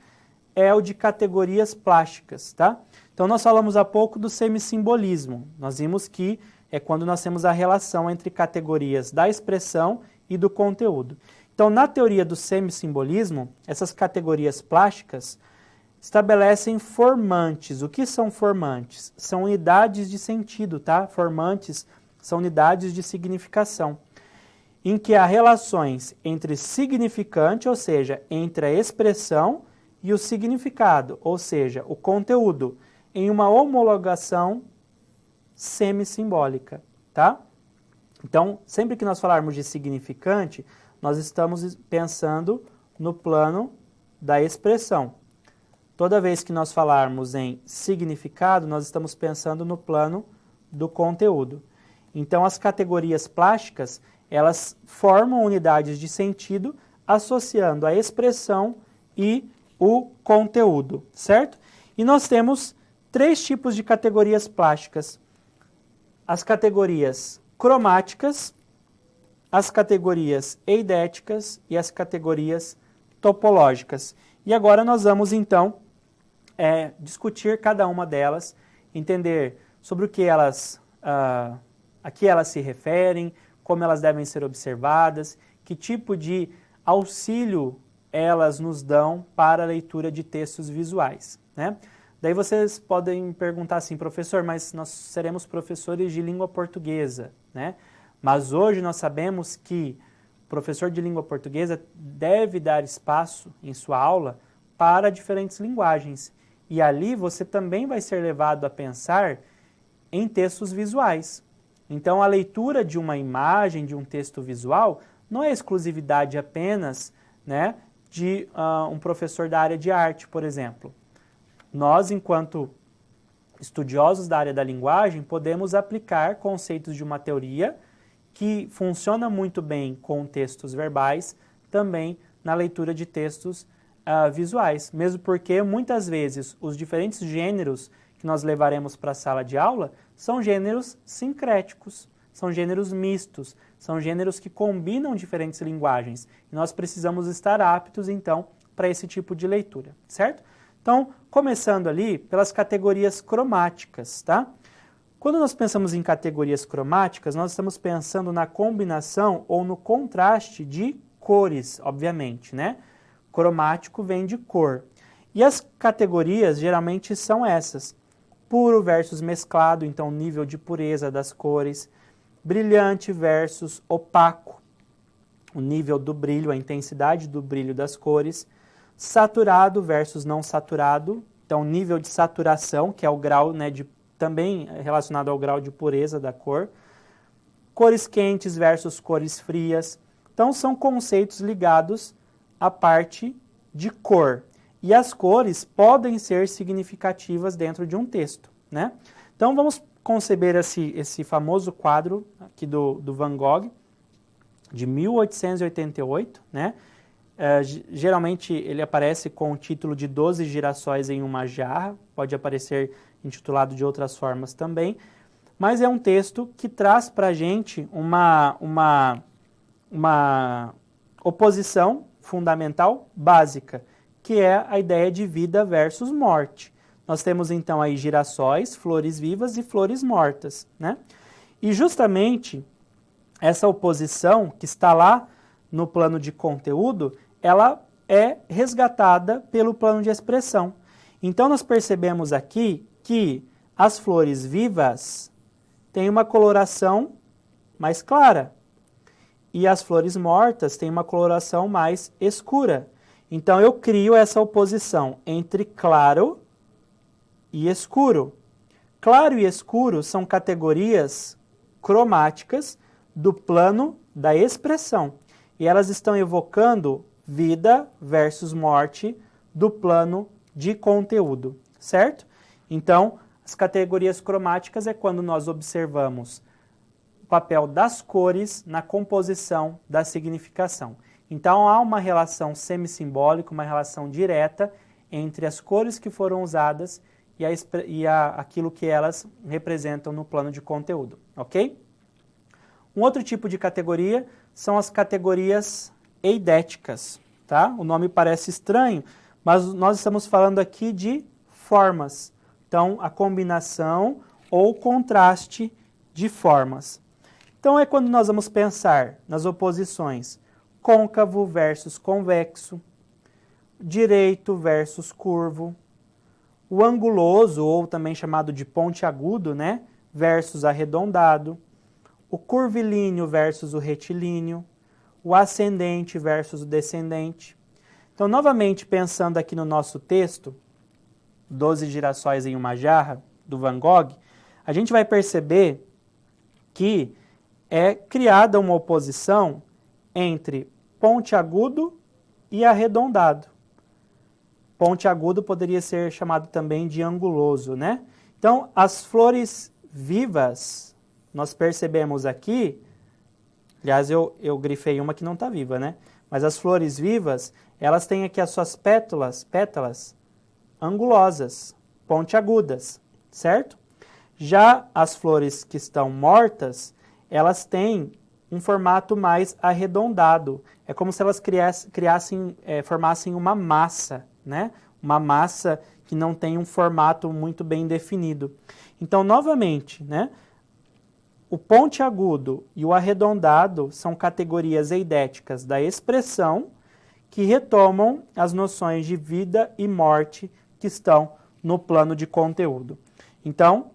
é o de categorias plásticas, tá? Então, nós falamos há pouco do semissimbolismo. Nós vimos que é quando nós temos a relação entre categorias da expressão e do conteúdo. Então, na teoria do semissimbolismo, essas categorias plásticas estabelecem formantes. O que são formantes? São unidades de sentido, tá? Formantes são unidades de significação, em que há relações entre significante, ou seja, entre a expressão e o significado, ou seja, o conteúdo, em uma homologação semissimbólica, tá? Então, sempre que nós falarmos de significante, nós estamos pensando no plano da expressão. Toda vez que nós falarmos em significado, nós estamos pensando no plano do conteúdo. Então, as categorias plásticas, elas formam unidades de sentido associando a expressão e o conteúdo, certo? E nós temos 3 tipos de categorias plásticas. As categorias cromáticas, as categorias eidéticas e as categorias topológicas. E agora nós vamos, então, discutir cada uma delas, entender sobre o que elas, a que elas se referem, como elas devem ser observadas, que tipo de auxílio elas nos dão para a leitura de textos visuais, né? Daí vocês podem perguntar assim, professor, mas nós seremos professores de língua portuguesa, né? Mas hoje nós sabemos que o professor de língua portuguesa deve dar espaço em sua aula para diferentes linguagens. E ali você também vai ser levado a pensar em textos visuais. Então, a leitura de uma imagem, de um texto visual, não é exclusividade apenas, né, de um professor da área de arte, por exemplo. Nós, enquanto estudiosos da área da linguagem, podemos aplicar conceitos de uma teoria que funciona muito bem com textos verbais, também na leitura de textos visuais. Mesmo porque, muitas vezes, os diferentes gêneros que nós levaremos para a sala de aula são gêneros sincréticos, são gêneros mistos, são gêneros que combinam diferentes linguagens. E nós precisamos estar aptos, então, para esse tipo de leitura, certo? Então, começando ali pelas categorias cromáticas, tá? Quando nós pensamos em categorias cromáticas, nós estamos pensando na combinação ou no contraste de cores, obviamente, né? Cromático vem de cor. E as categorias geralmente são essas: puro versus mesclado, então nível de pureza das cores; brilhante versus opaco, o nível do brilho, a intensidade do brilho das cores; saturado versus não saturado, então nível de saturação, que é o grau, né, de também relacionado ao grau de pureza da cor. Cores quentes versus cores frias. Então, são conceitos ligados à parte de cor. E as cores podem ser significativas dentro de um texto, né? Então, vamos conceber esse famoso quadro aqui do Van Gogh, de 1888, né? Geralmente ele aparece com o título de 12 girassóis em uma jarra, pode aparecer intitulado de outras formas também, mas é um texto que traz para a gente uma oposição fundamental básica, que é a ideia de vida versus morte. Nós temos então aí girassóis, flores vivas e flores mortas, né? E justamente essa oposição que está lá no plano de conteúdo, ela é resgatada pelo plano de expressão. Então nós percebemos aqui que as flores vivas têm uma coloração mais clara e as flores mortas têm uma coloração mais escura. Então eu crio essa oposição entre claro e escuro. Claro e escuro são categorias cromáticas do plano da expressão. E elas estão evocando vida versus morte do plano de conteúdo, certo? Então, as categorias cromáticas é quando nós observamos o papel das cores na composição da significação. Então, há uma relação semissimbólica, uma relação direta entre as cores que foram usadas e aquilo que elas representam no plano de conteúdo, ok? Um outro tipo de categoria são as categorias eidéticas, tá? O nome parece estranho, mas nós estamos falando aqui de formas. Então, a combinação ou contraste de formas. Então, é quando nós vamos pensar nas oposições côncavo versus convexo, direito versus curvo, o anguloso, ou também chamado de pontiagudo, né, versus arredondado, o curvilíneo versus o retilíneo, o ascendente versus o descendente. Então, novamente, pensando aqui no nosso texto, 12 girassóis em uma jarra, do Van Gogh, a gente vai perceber que é criada uma oposição entre pontiagudo e arredondado. Pontiagudo poderia ser chamado também de anguloso, né? Então, as flores vivas, nós percebemos aqui, aliás, eu grifei uma que não está viva, né? Mas as flores vivas, elas têm aqui as suas pétalas angulosas, pontiagudas, certo? Já as flores que estão mortas, elas têm um formato mais arredondado. É como se elas formassem uma massa, né? Uma massa que não tem um formato muito bem definido. Então, novamente, né? O pontiagudo e o arredondado são categorias eidéticas da expressão que retomam as noções de vida e morte que estão no plano de conteúdo. Então,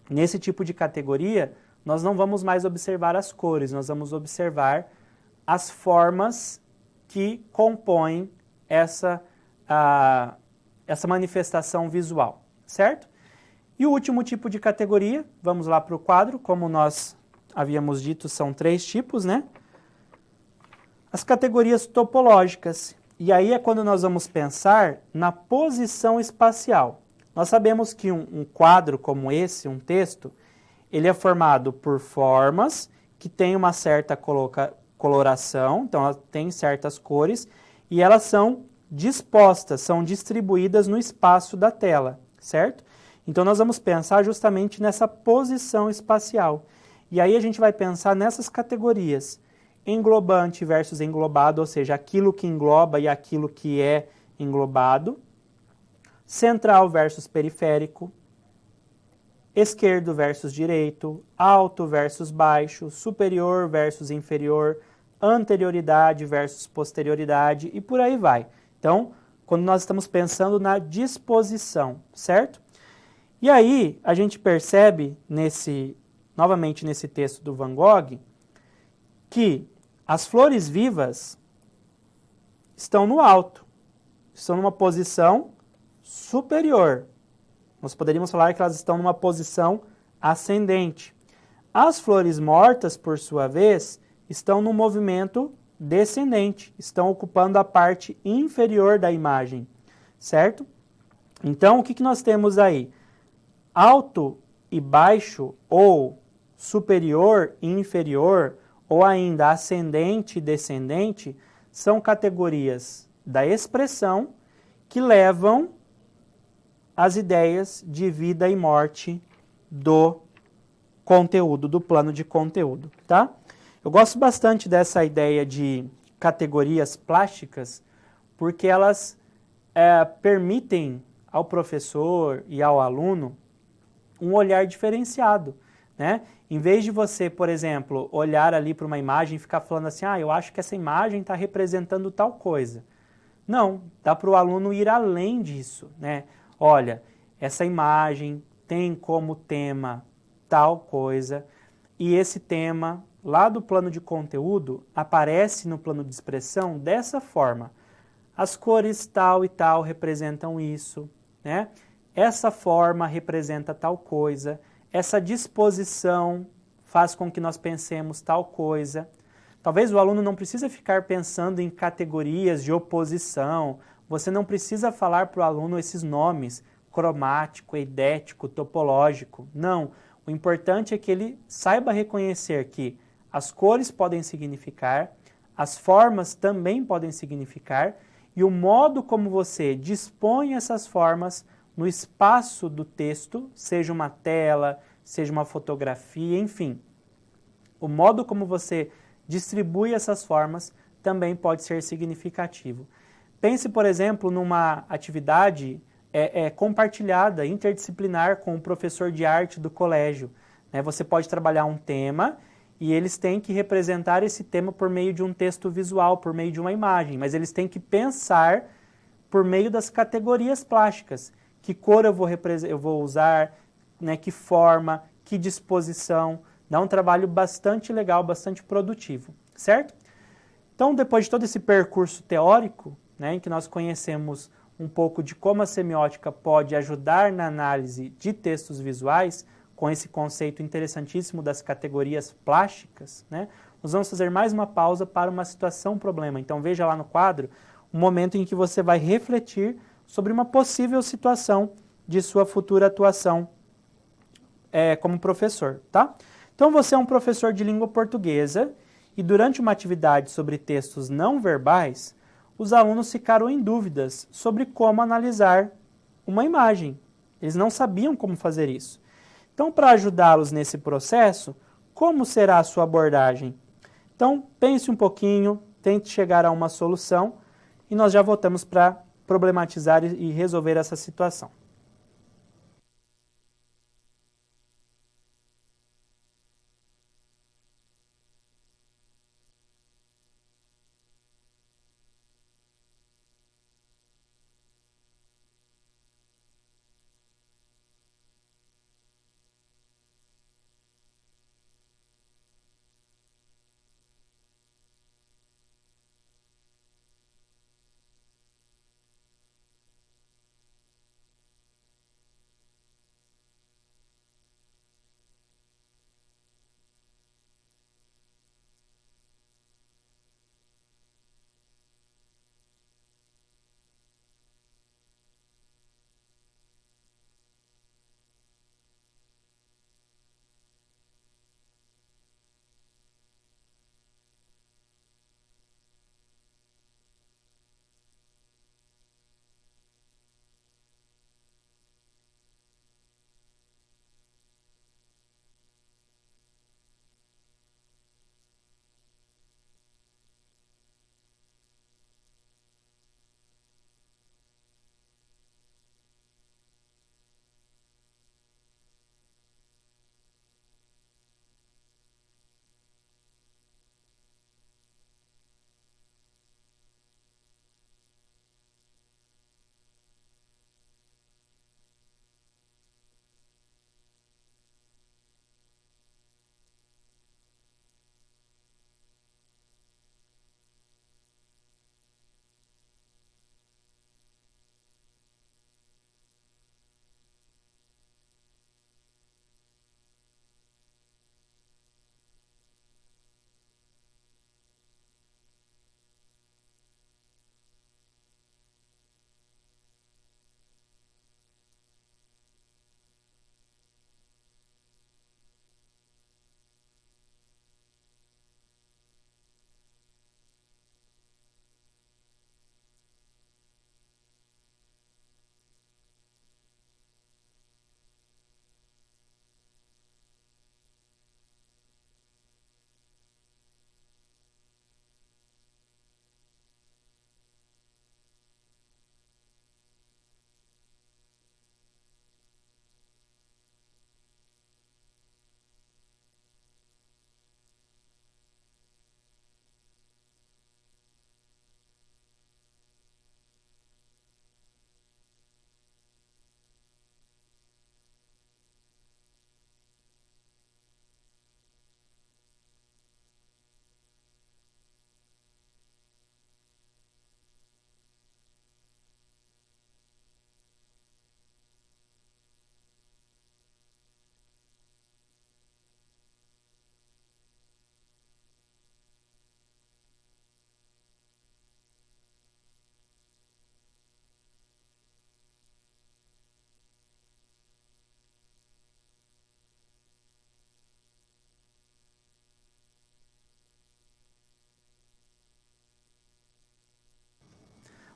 nesse tipo de categoria, nós não vamos mais observar as cores, nós vamos observar as formas que compõem essa manifestação visual, certo? E o último tipo de categoria, vamos lá para o quadro, como nós havíamos dito, são 3 tipos, né? As categorias topológicas. E aí é quando nós vamos pensar na posição espacial. Nós sabemos que um quadro como esse, um texto, ele é formado por formas que têm uma certa coloração, então ela tem certas cores, e elas são dispostas, são distribuídas no espaço da tela, certo? Então nós vamos pensar justamente nessa posição espacial. E aí a gente vai pensar nessas categorias, englobante versus englobado, ou seja, aquilo que engloba e aquilo que é englobado, central versus periférico, esquerdo versus direito, alto versus baixo, superior versus inferior, anterioridade versus posterioridade e por aí vai. Então, quando nós estamos pensando na disposição, certo? E aí, a gente percebe, novamente nesse texto do Van Gogh, que as flores vivas estão no alto, estão numa posição superior, Nós poderíamos falar que elas estão numa posição ascendente. As flores mortas, por sua vez, estão no movimento descendente, estão ocupando a parte inferior da imagem, certo? Então, o que nós temos aí? Alto e baixo, ou superior e inferior, ou ainda ascendente e descendente, são categorias da expressão que levam as ideias de vida e morte do conteúdo, do plano de conteúdo, tá? Eu gosto bastante dessa ideia de categorias plásticas, porque elas permitem ao professor e ao aluno um olhar diferenciado, né? Em vez de você, por exemplo, olhar ali para uma imagem e ficar falando assim, eu acho que essa imagem está representando tal coisa. Não, dá para o aluno ir além disso, né? Olha, essa imagem tem como tema tal coisa e esse tema lá do plano de conteúdo aparece no plano de expressão dessa forma. As cores tal e tal representam isso, né? Essa forma representa tal coisa, essa disposição faz com que nós pensemos tal coisa. Talvez o aluno não precise ficar pensando em categorias de oposição, você não precisa falar para o aluno esses nomes, cromático, eidético, topológico. Não, o importante é que ele saiba reconhecer que as cores podem significar, as formas também podem significar, e o modo como você dispõe essas formas no espaço do texto, seja uma tela, seja uma fotografia, enfim. O modo como você distribui essas formas também pode ser significativo. Pense, por exemplo, numa atividade compartilhada, interdisciplinar com o professor de arte do colégio. Né? Você pode trabalhar um tema e eles têm que representar esse tema por meio de um texto visual, por meio de uma imagem, mas eles têm que pensar por meio das categorias plásticas. Que cor eu vou usar, né, que forma, que disposição. Dá um trabalho bastante legal, bastante produtivo, certo? Então, depois de todo esse percurso teórico, né, em que nós conhecemos um pouco de como a semiótica pode ajudar na análise de textos visuais, com esse conceito interessantíssimo das categorias plásticas, né, nós vamos fazer mais uma pausa para uma situação-problema. Então, veja lá no quadro um momento em que você vai refletir sobre uma possível situação de sua futura atuação como professor, tá? Então, você é um professor de língua portuguesa e durante uma atividade sobre textos não verbais, os alunos ficaram em dúvidas sobre como analisar uma imagem. Eles não sabiam como fazer isso. Então, para ajudá-los nesse processo, como será a sua abordagem? Então, pense um pouquinho, tente chegar a uma solução e nós já voltamos para problematizar e resolver essa situação.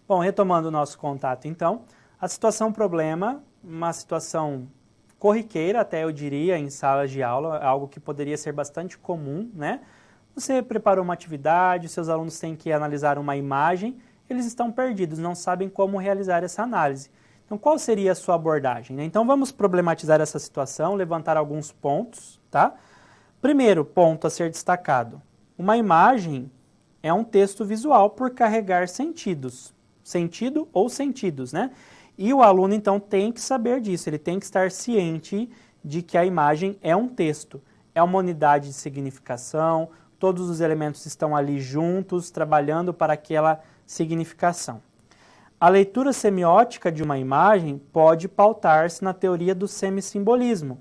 Bom, retomando o nosso contato então, a situação problema, uma situação corriqueira, até eu diria, em salas de aula, algo que poderia ser bastante comum, né? Você preparou uma atividade, seus alunos têm que analisar uma imagem, eles estão perdidos, não sabem como realizar essa análise. Então, qual seria a sua abordagem, né? Então, vamos problematizar essa situação, levantar alguns pontos, tá? Primeiro ponto a ser destacado, uma imagem é um texto visual por carregar sentidos, sentido ou sentidos, né? E o aluno, então, tem que saber disso, ele tem que estar ciente de que a imagem é um texto, é uma unidade de significação, todos os elementos estão ali juntos, trabalhando para aquela significação. A leitura semiótica de uma imagem pode pautar-se na teoria do semissimbolismo,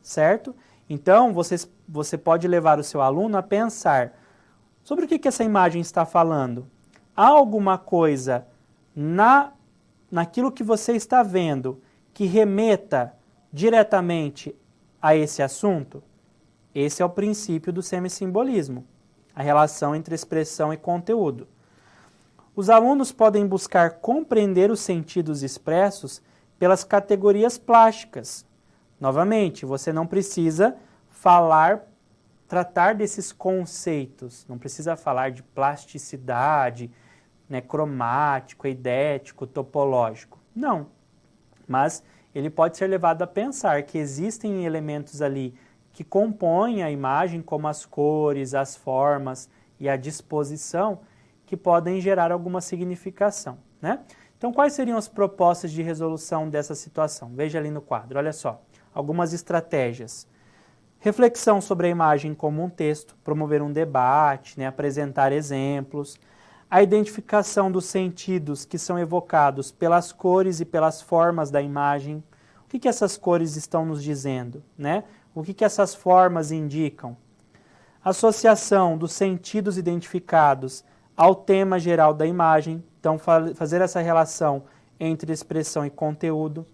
certo? Então, você pode levar o seu aluno a pensar sobre o que essa imagem está falando. Há alguma coisa naquilo que você está vendo que remeta diretamente a esse assunto? Esse é o princípio do semissimbolismo, a relação entre expressão e conteúdo. Os alunos podem buscar compreender os sentidos expressos pelas categorias plásticas. Novamente, você não precisa tratar desses conceitos, não precisa falar de plasticidade, né, cromático, eidético, topológico. Não, mas ele pode ser levado a pensar que existem elementos ali que compõem a imagem, como as cores, as formas e a disposição, que podem gerar alguma significação, né? Então, quais seriam as propostas de resolução dessa situação? Veja ali no quadro, olha só, algumas estratégias. Reflexão sobre a imagem como um texto, promover um debate, né, apresentar exemplos, a identificação dos sentidos que são evocados pelas cores e pelas formas da imagem. O que essas cores estão nos dizendo, né? O que essas formas indicam? Associação dos sentidos identificados ao tema geral da imagem, então fazer essa relação entre expressão e conteúdo.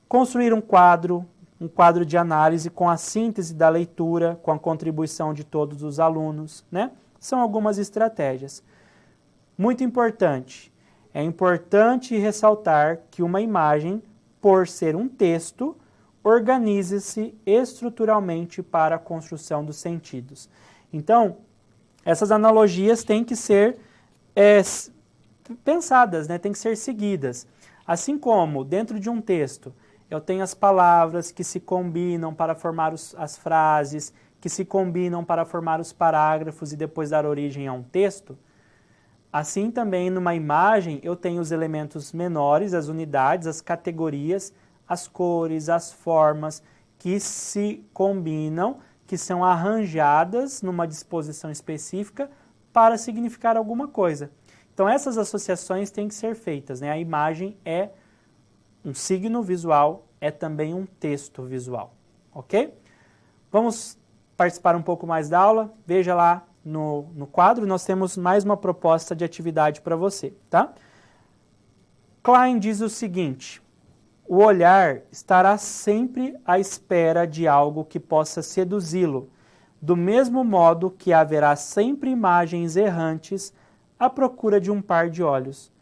Construir um quadro de análise com a síntese da leitura, com a contribuição de todos os alunos, né? São algumas estratégias. Muito importante, é importante ressaltar que uma imagem, por ser um texto, organize-se estruturalmente para a construção dos sentidos. Então, essas analogias têm que ser pensadas, né? Têm que ser seguidas. Assim como, dentro de um texto, eu tenho as palavras que se combinam para formar as frases, que se combinam para formar os parágrafos e depois dar origem a um texto, assim também numa imagem eu tenho os elementos menores, as unidades, as categorias, as cores, as formas que se combinam, que são arranjadas numa disposição específica para significar alguma coisa. Então essas associações têm que ser feitas, né? A imagem é um signo visual, é também um texto visual, ok? Vamos participar um pouco mais da aula, veja lá no quadro, nós temos mais uma proposta de atividade para você, tá? Klein diz o seguinte: o olhar estará sempre à espera de algo que possa seduzi-lo, do mesmo modo que haverá sempre imagens errantes à procura de um par de olhos.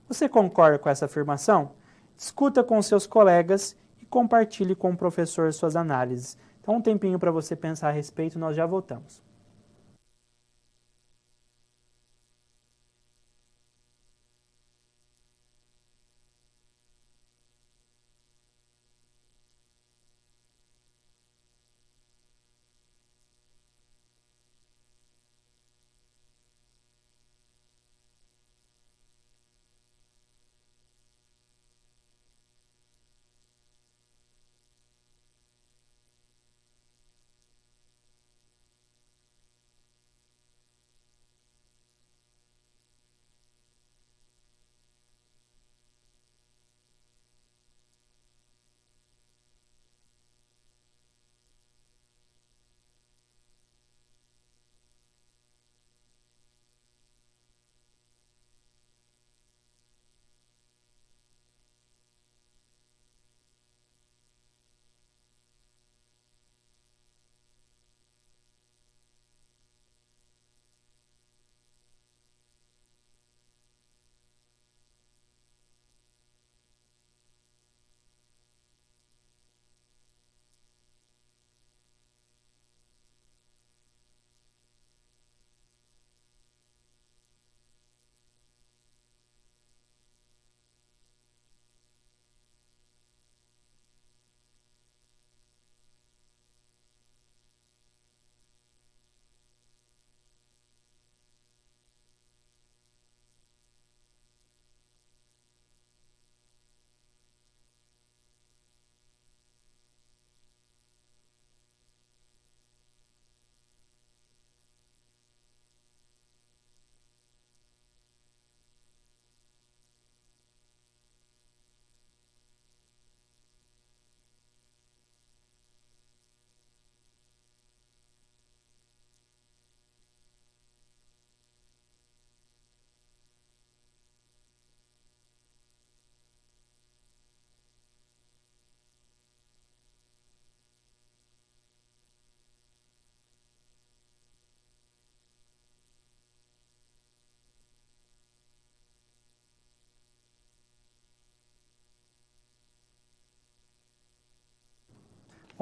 Você concorda com essa afirmação? Discuta com seus colegas e compartilhe com o professor suas análises. Então, um tempinho para você pensar a respeito, nós já voltamos.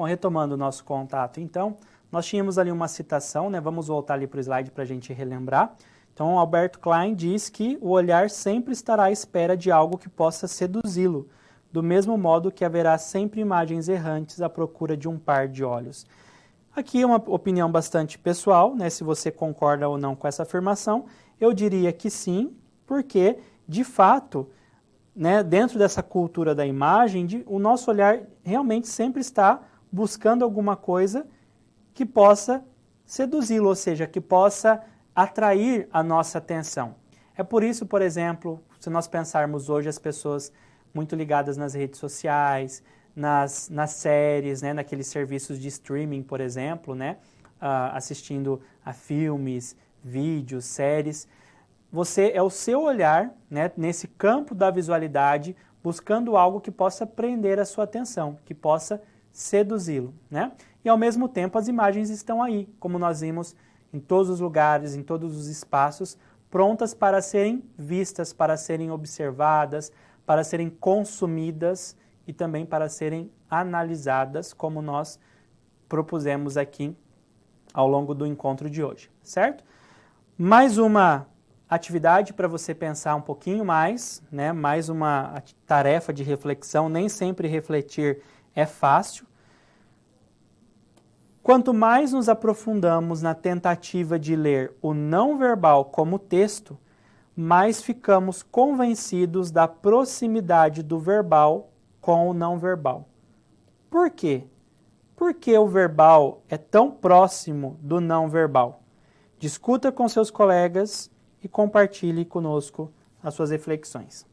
Bom, retomando o nosso contato, então, nós tínhamos ali uma citação, né? Vamos voltar ali para o slide para a gente relembrar. Então, Alberto Klein diz que o olhar sempre estará à espera de algo que possa seduzi-lo, do mesmo modo que haverá sempre imagens errantes à procura de um par de olhos. Aqui é uma opinião bastante pessoal, né? Se você concorda ou não com essa afirmação, eu diria que sim, porque, de fato, né, dentro dessa cultura da imagem, o nosso olhar realmente sempre está buscando alguma coisa que possa seduzi-lo, ou seja, que possa atrair a nossa atenção. É por isso, por exemplo, se nós pensarmos hoje as pessoas muito ligadas nas redes sociais, nas séries, né, naqueles serviços de streaming, por exemplo, né, assistindo a filmes, vídeos, séries, é o seu olhar, né, nesse campo da visualidade, buscando algo que possa prender a sua atenção, que possa seduzi-lo, né? E ao mesmo tempo as imagens estão aí, como nós vimos em todos os lugares, em todos os espaços, prontas para serem vistas, para serem observadas, para serem consumidas e também para serem analisadas, como nós propusemos aqui ao longo do encontro de hoje, certo? Mais uma atividade para você pensar um pouquinho mais, né? Mais uma tarefa de reflexão, nem sempre refletir é fácil. Quanto mais nos aprofundamos na tentativa de ler o não verbal como texto, mais ficamos convencidos da proximidade do verbal com o não verbal. Por quê? Por que o verbal é tão próximo do não verbal? Discuta com seus colegas e compartilhe conosco as suas reflexões.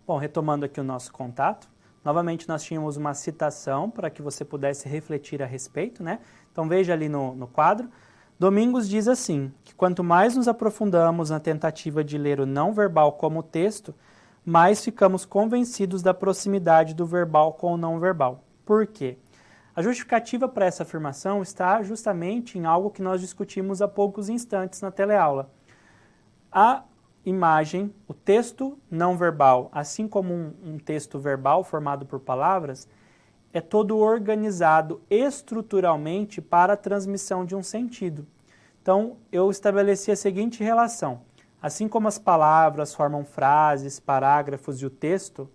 Bom, retomando aqui o nosso contato, novamente nós tínhamos uma citação para que você pudesse refletir a respeito, né? Então veja ali no quadro. Domingos diz assim, que quanto mais nos aprofundamos na tentativa de ler o não verbal como texto, mais ficamos convencidos da proximidade do verbal com o não verbal. Por quê? A justificativa para essa afirmação está justamente em algo que nós discutimos há poucos instantes na teleaula. A imagem, o texto não verbal, assim como um texto verbal formado por palavras, é todo organizado estruturalmente para a transmissão de um sentido. Então, eu estabeleci a seguinte relação. Assim como as palavras formam frases, parágrafos e o texto,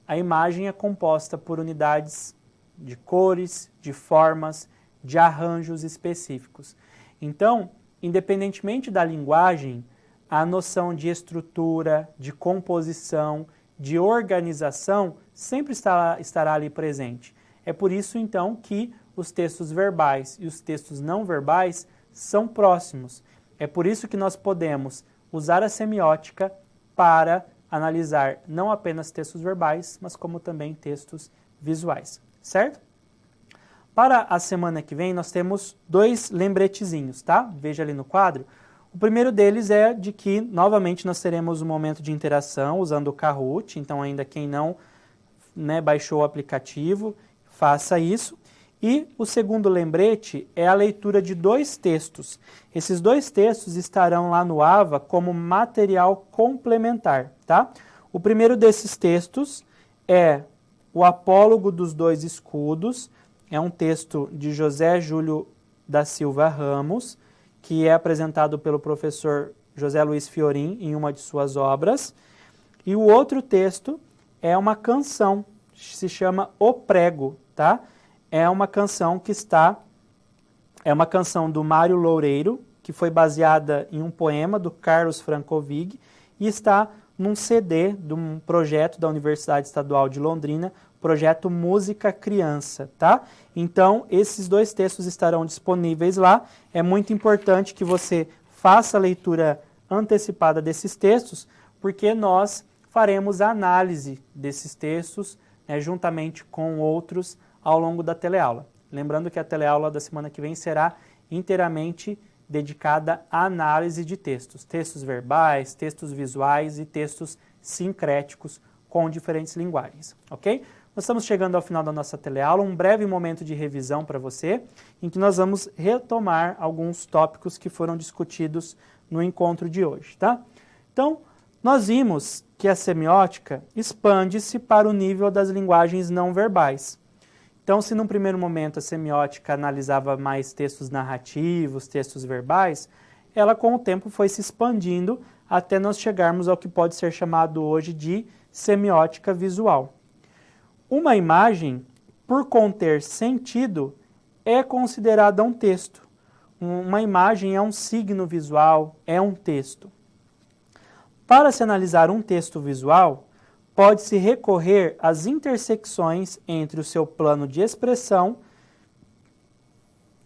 a imagem é composta por unidades de cores, de formas, de arranjos específicos. Então, independentemente da linguagem, a noção de estrutura, de composição, de organização sempre estará ali presente. É por isso, então, que os textos verbais e os textos não verbais são próximos. É por isso que nós podemos usar a semiótica para analisar não apenas textos verbais, mas como também textos visuais, certo? Para a semana que vem, nós temos 2 lembretezinhos, tá? Veja ali no quadro. O primeiro deles é de que, novamente, nós teremos um momento de interação usando o Kahoot. Então, ainda quem não baixou o aplicativo, faça isso. E o segundo lembrete é a leitura de 2 textos. Esses 2 textos estarão lá no AVA como material complementar, tá? O primeiro desses textos é o Apólogo dos 2 Escudos. É um texto de José Júlio da Silva Ramos, que é apresentado pelo professor José Luiz Fiorin em uma de suas obras. E o outro texto é uma canção, se chama O Prego, tá? É uma canção do Mário Loureiro, que foi baseada em um poema do Carlos Francovig e está num CD de um projeto da Universidade Estadual de Londrina, projeto Música Criança, tá? Então, esses 2 textos estarão disponíveis lá. É muito importante que você faça a leitura antecipada desses textos, porque nós faremos a análise desses textos, juntamente com outros ao longo da teleaula. Lembrando que a teleaula da semana que vem será inteiramente dedicada à análise de textos, textos verbais, textos visuais e textos sincréticos com diferentes linguagens, ok? Nós estamos chegando ao final da nossa teleaula, um breve momento de revisão para você, em que nós vamos retomar alguns tópicos que foram discutidos no encontro de hoje, tá? Então, nós vimos que a semiótica expande-se para o nível das linguagens não verbais. Então, se num primeiro momento a semiótica analisava mais textos narrativos, textos verbais, ela com o tempo foi se expandindo até nós chegarmos ao que pode ser chamado hoje de semiótica visual. Uma imagem, por conter sentido, é considerada um texto. Uma imagem é um signo visual, é um texto. Para se analisar um texto visual, pode-se recorrer às intersecções entre o seu plano de expressão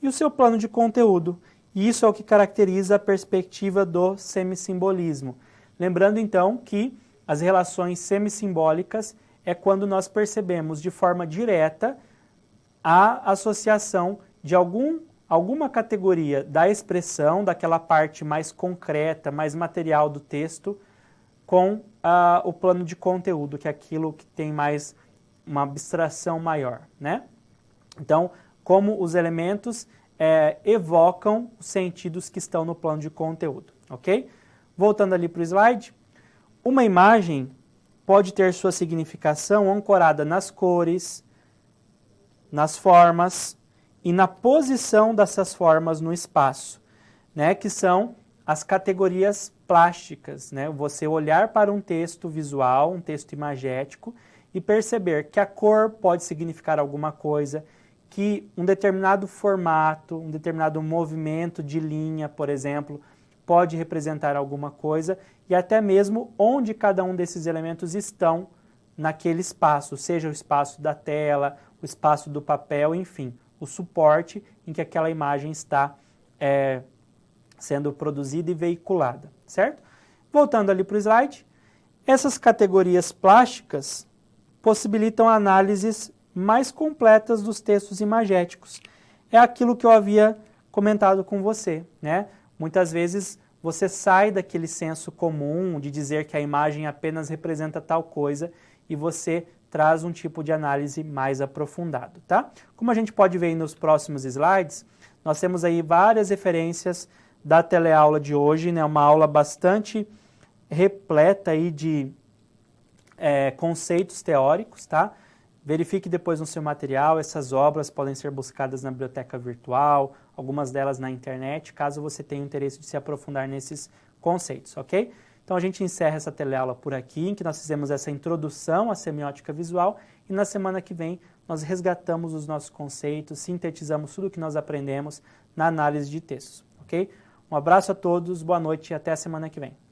e o seu plano de conteúdo. E isso é o que caracteriza a perspectiva do semissimbolismo. Lembrando, então, que as relações semissimbólicas é quando nós percebemos de forma direta a associação de alguma categoria da expressão, daquela parte mais concreta, mais material do texto, com o plano de conteúdo, que é aquilo que tem mais uma abstração maior, né? Então, como os elementos evocam os sentidos que estão no plano de conteúdo, ok? Voltando ali para o slide, uma imagem pode ter sua significação ancorada nas cores, nas formas e na posição dessas formas no espaço, né? Que são as categorias plásticas, né? Você olhar para um texto visual, um texto imagético e perceber que a cor pode significar alguma coisa, que um determinado formato, um determinado movimento de linha, por exemplo, pode representar alguma coisa e até mesmo onde cada um desses elementos estão naquele espaço, seja o espaço da tela, o espaço do papel, enfim, o suporte em que aquela imagem está sendo produzida e veiculada, certo? Voltando ali para o slide, essas categorias plásticas possibilitam análises mais completas dos textos imagéticos. É aquilo que eu havia comentado com você, né? Muitas vezes você sai daquele senso comum de dizer que a imagem apenas representa tal coisa e você traz um tipo de análise mais aprofundado, tá? Como a gente pode ver aí nos próximos slides, nós temos aí várias referências da teleaula de hoje, né? Uma aula bastante repleta aí de conceitos teóricos, tá? Verifique depois no seu material, essas obras podem ser buscadas na biblioteca virtual, algumas delas na internet, caso você tenha interesse de se aprofundar nesses conceitos, ok? Então a gente encerra essa teleaula por aqui, em que nós fizemos essa introdução à semiótica visual, e na semana que vem nós resgatamos os nossos conceitos, sintetizamos tudo o que nós aprendemos na análise de textos, ok? Um abraço a todos, boa noite e até a semana que vem.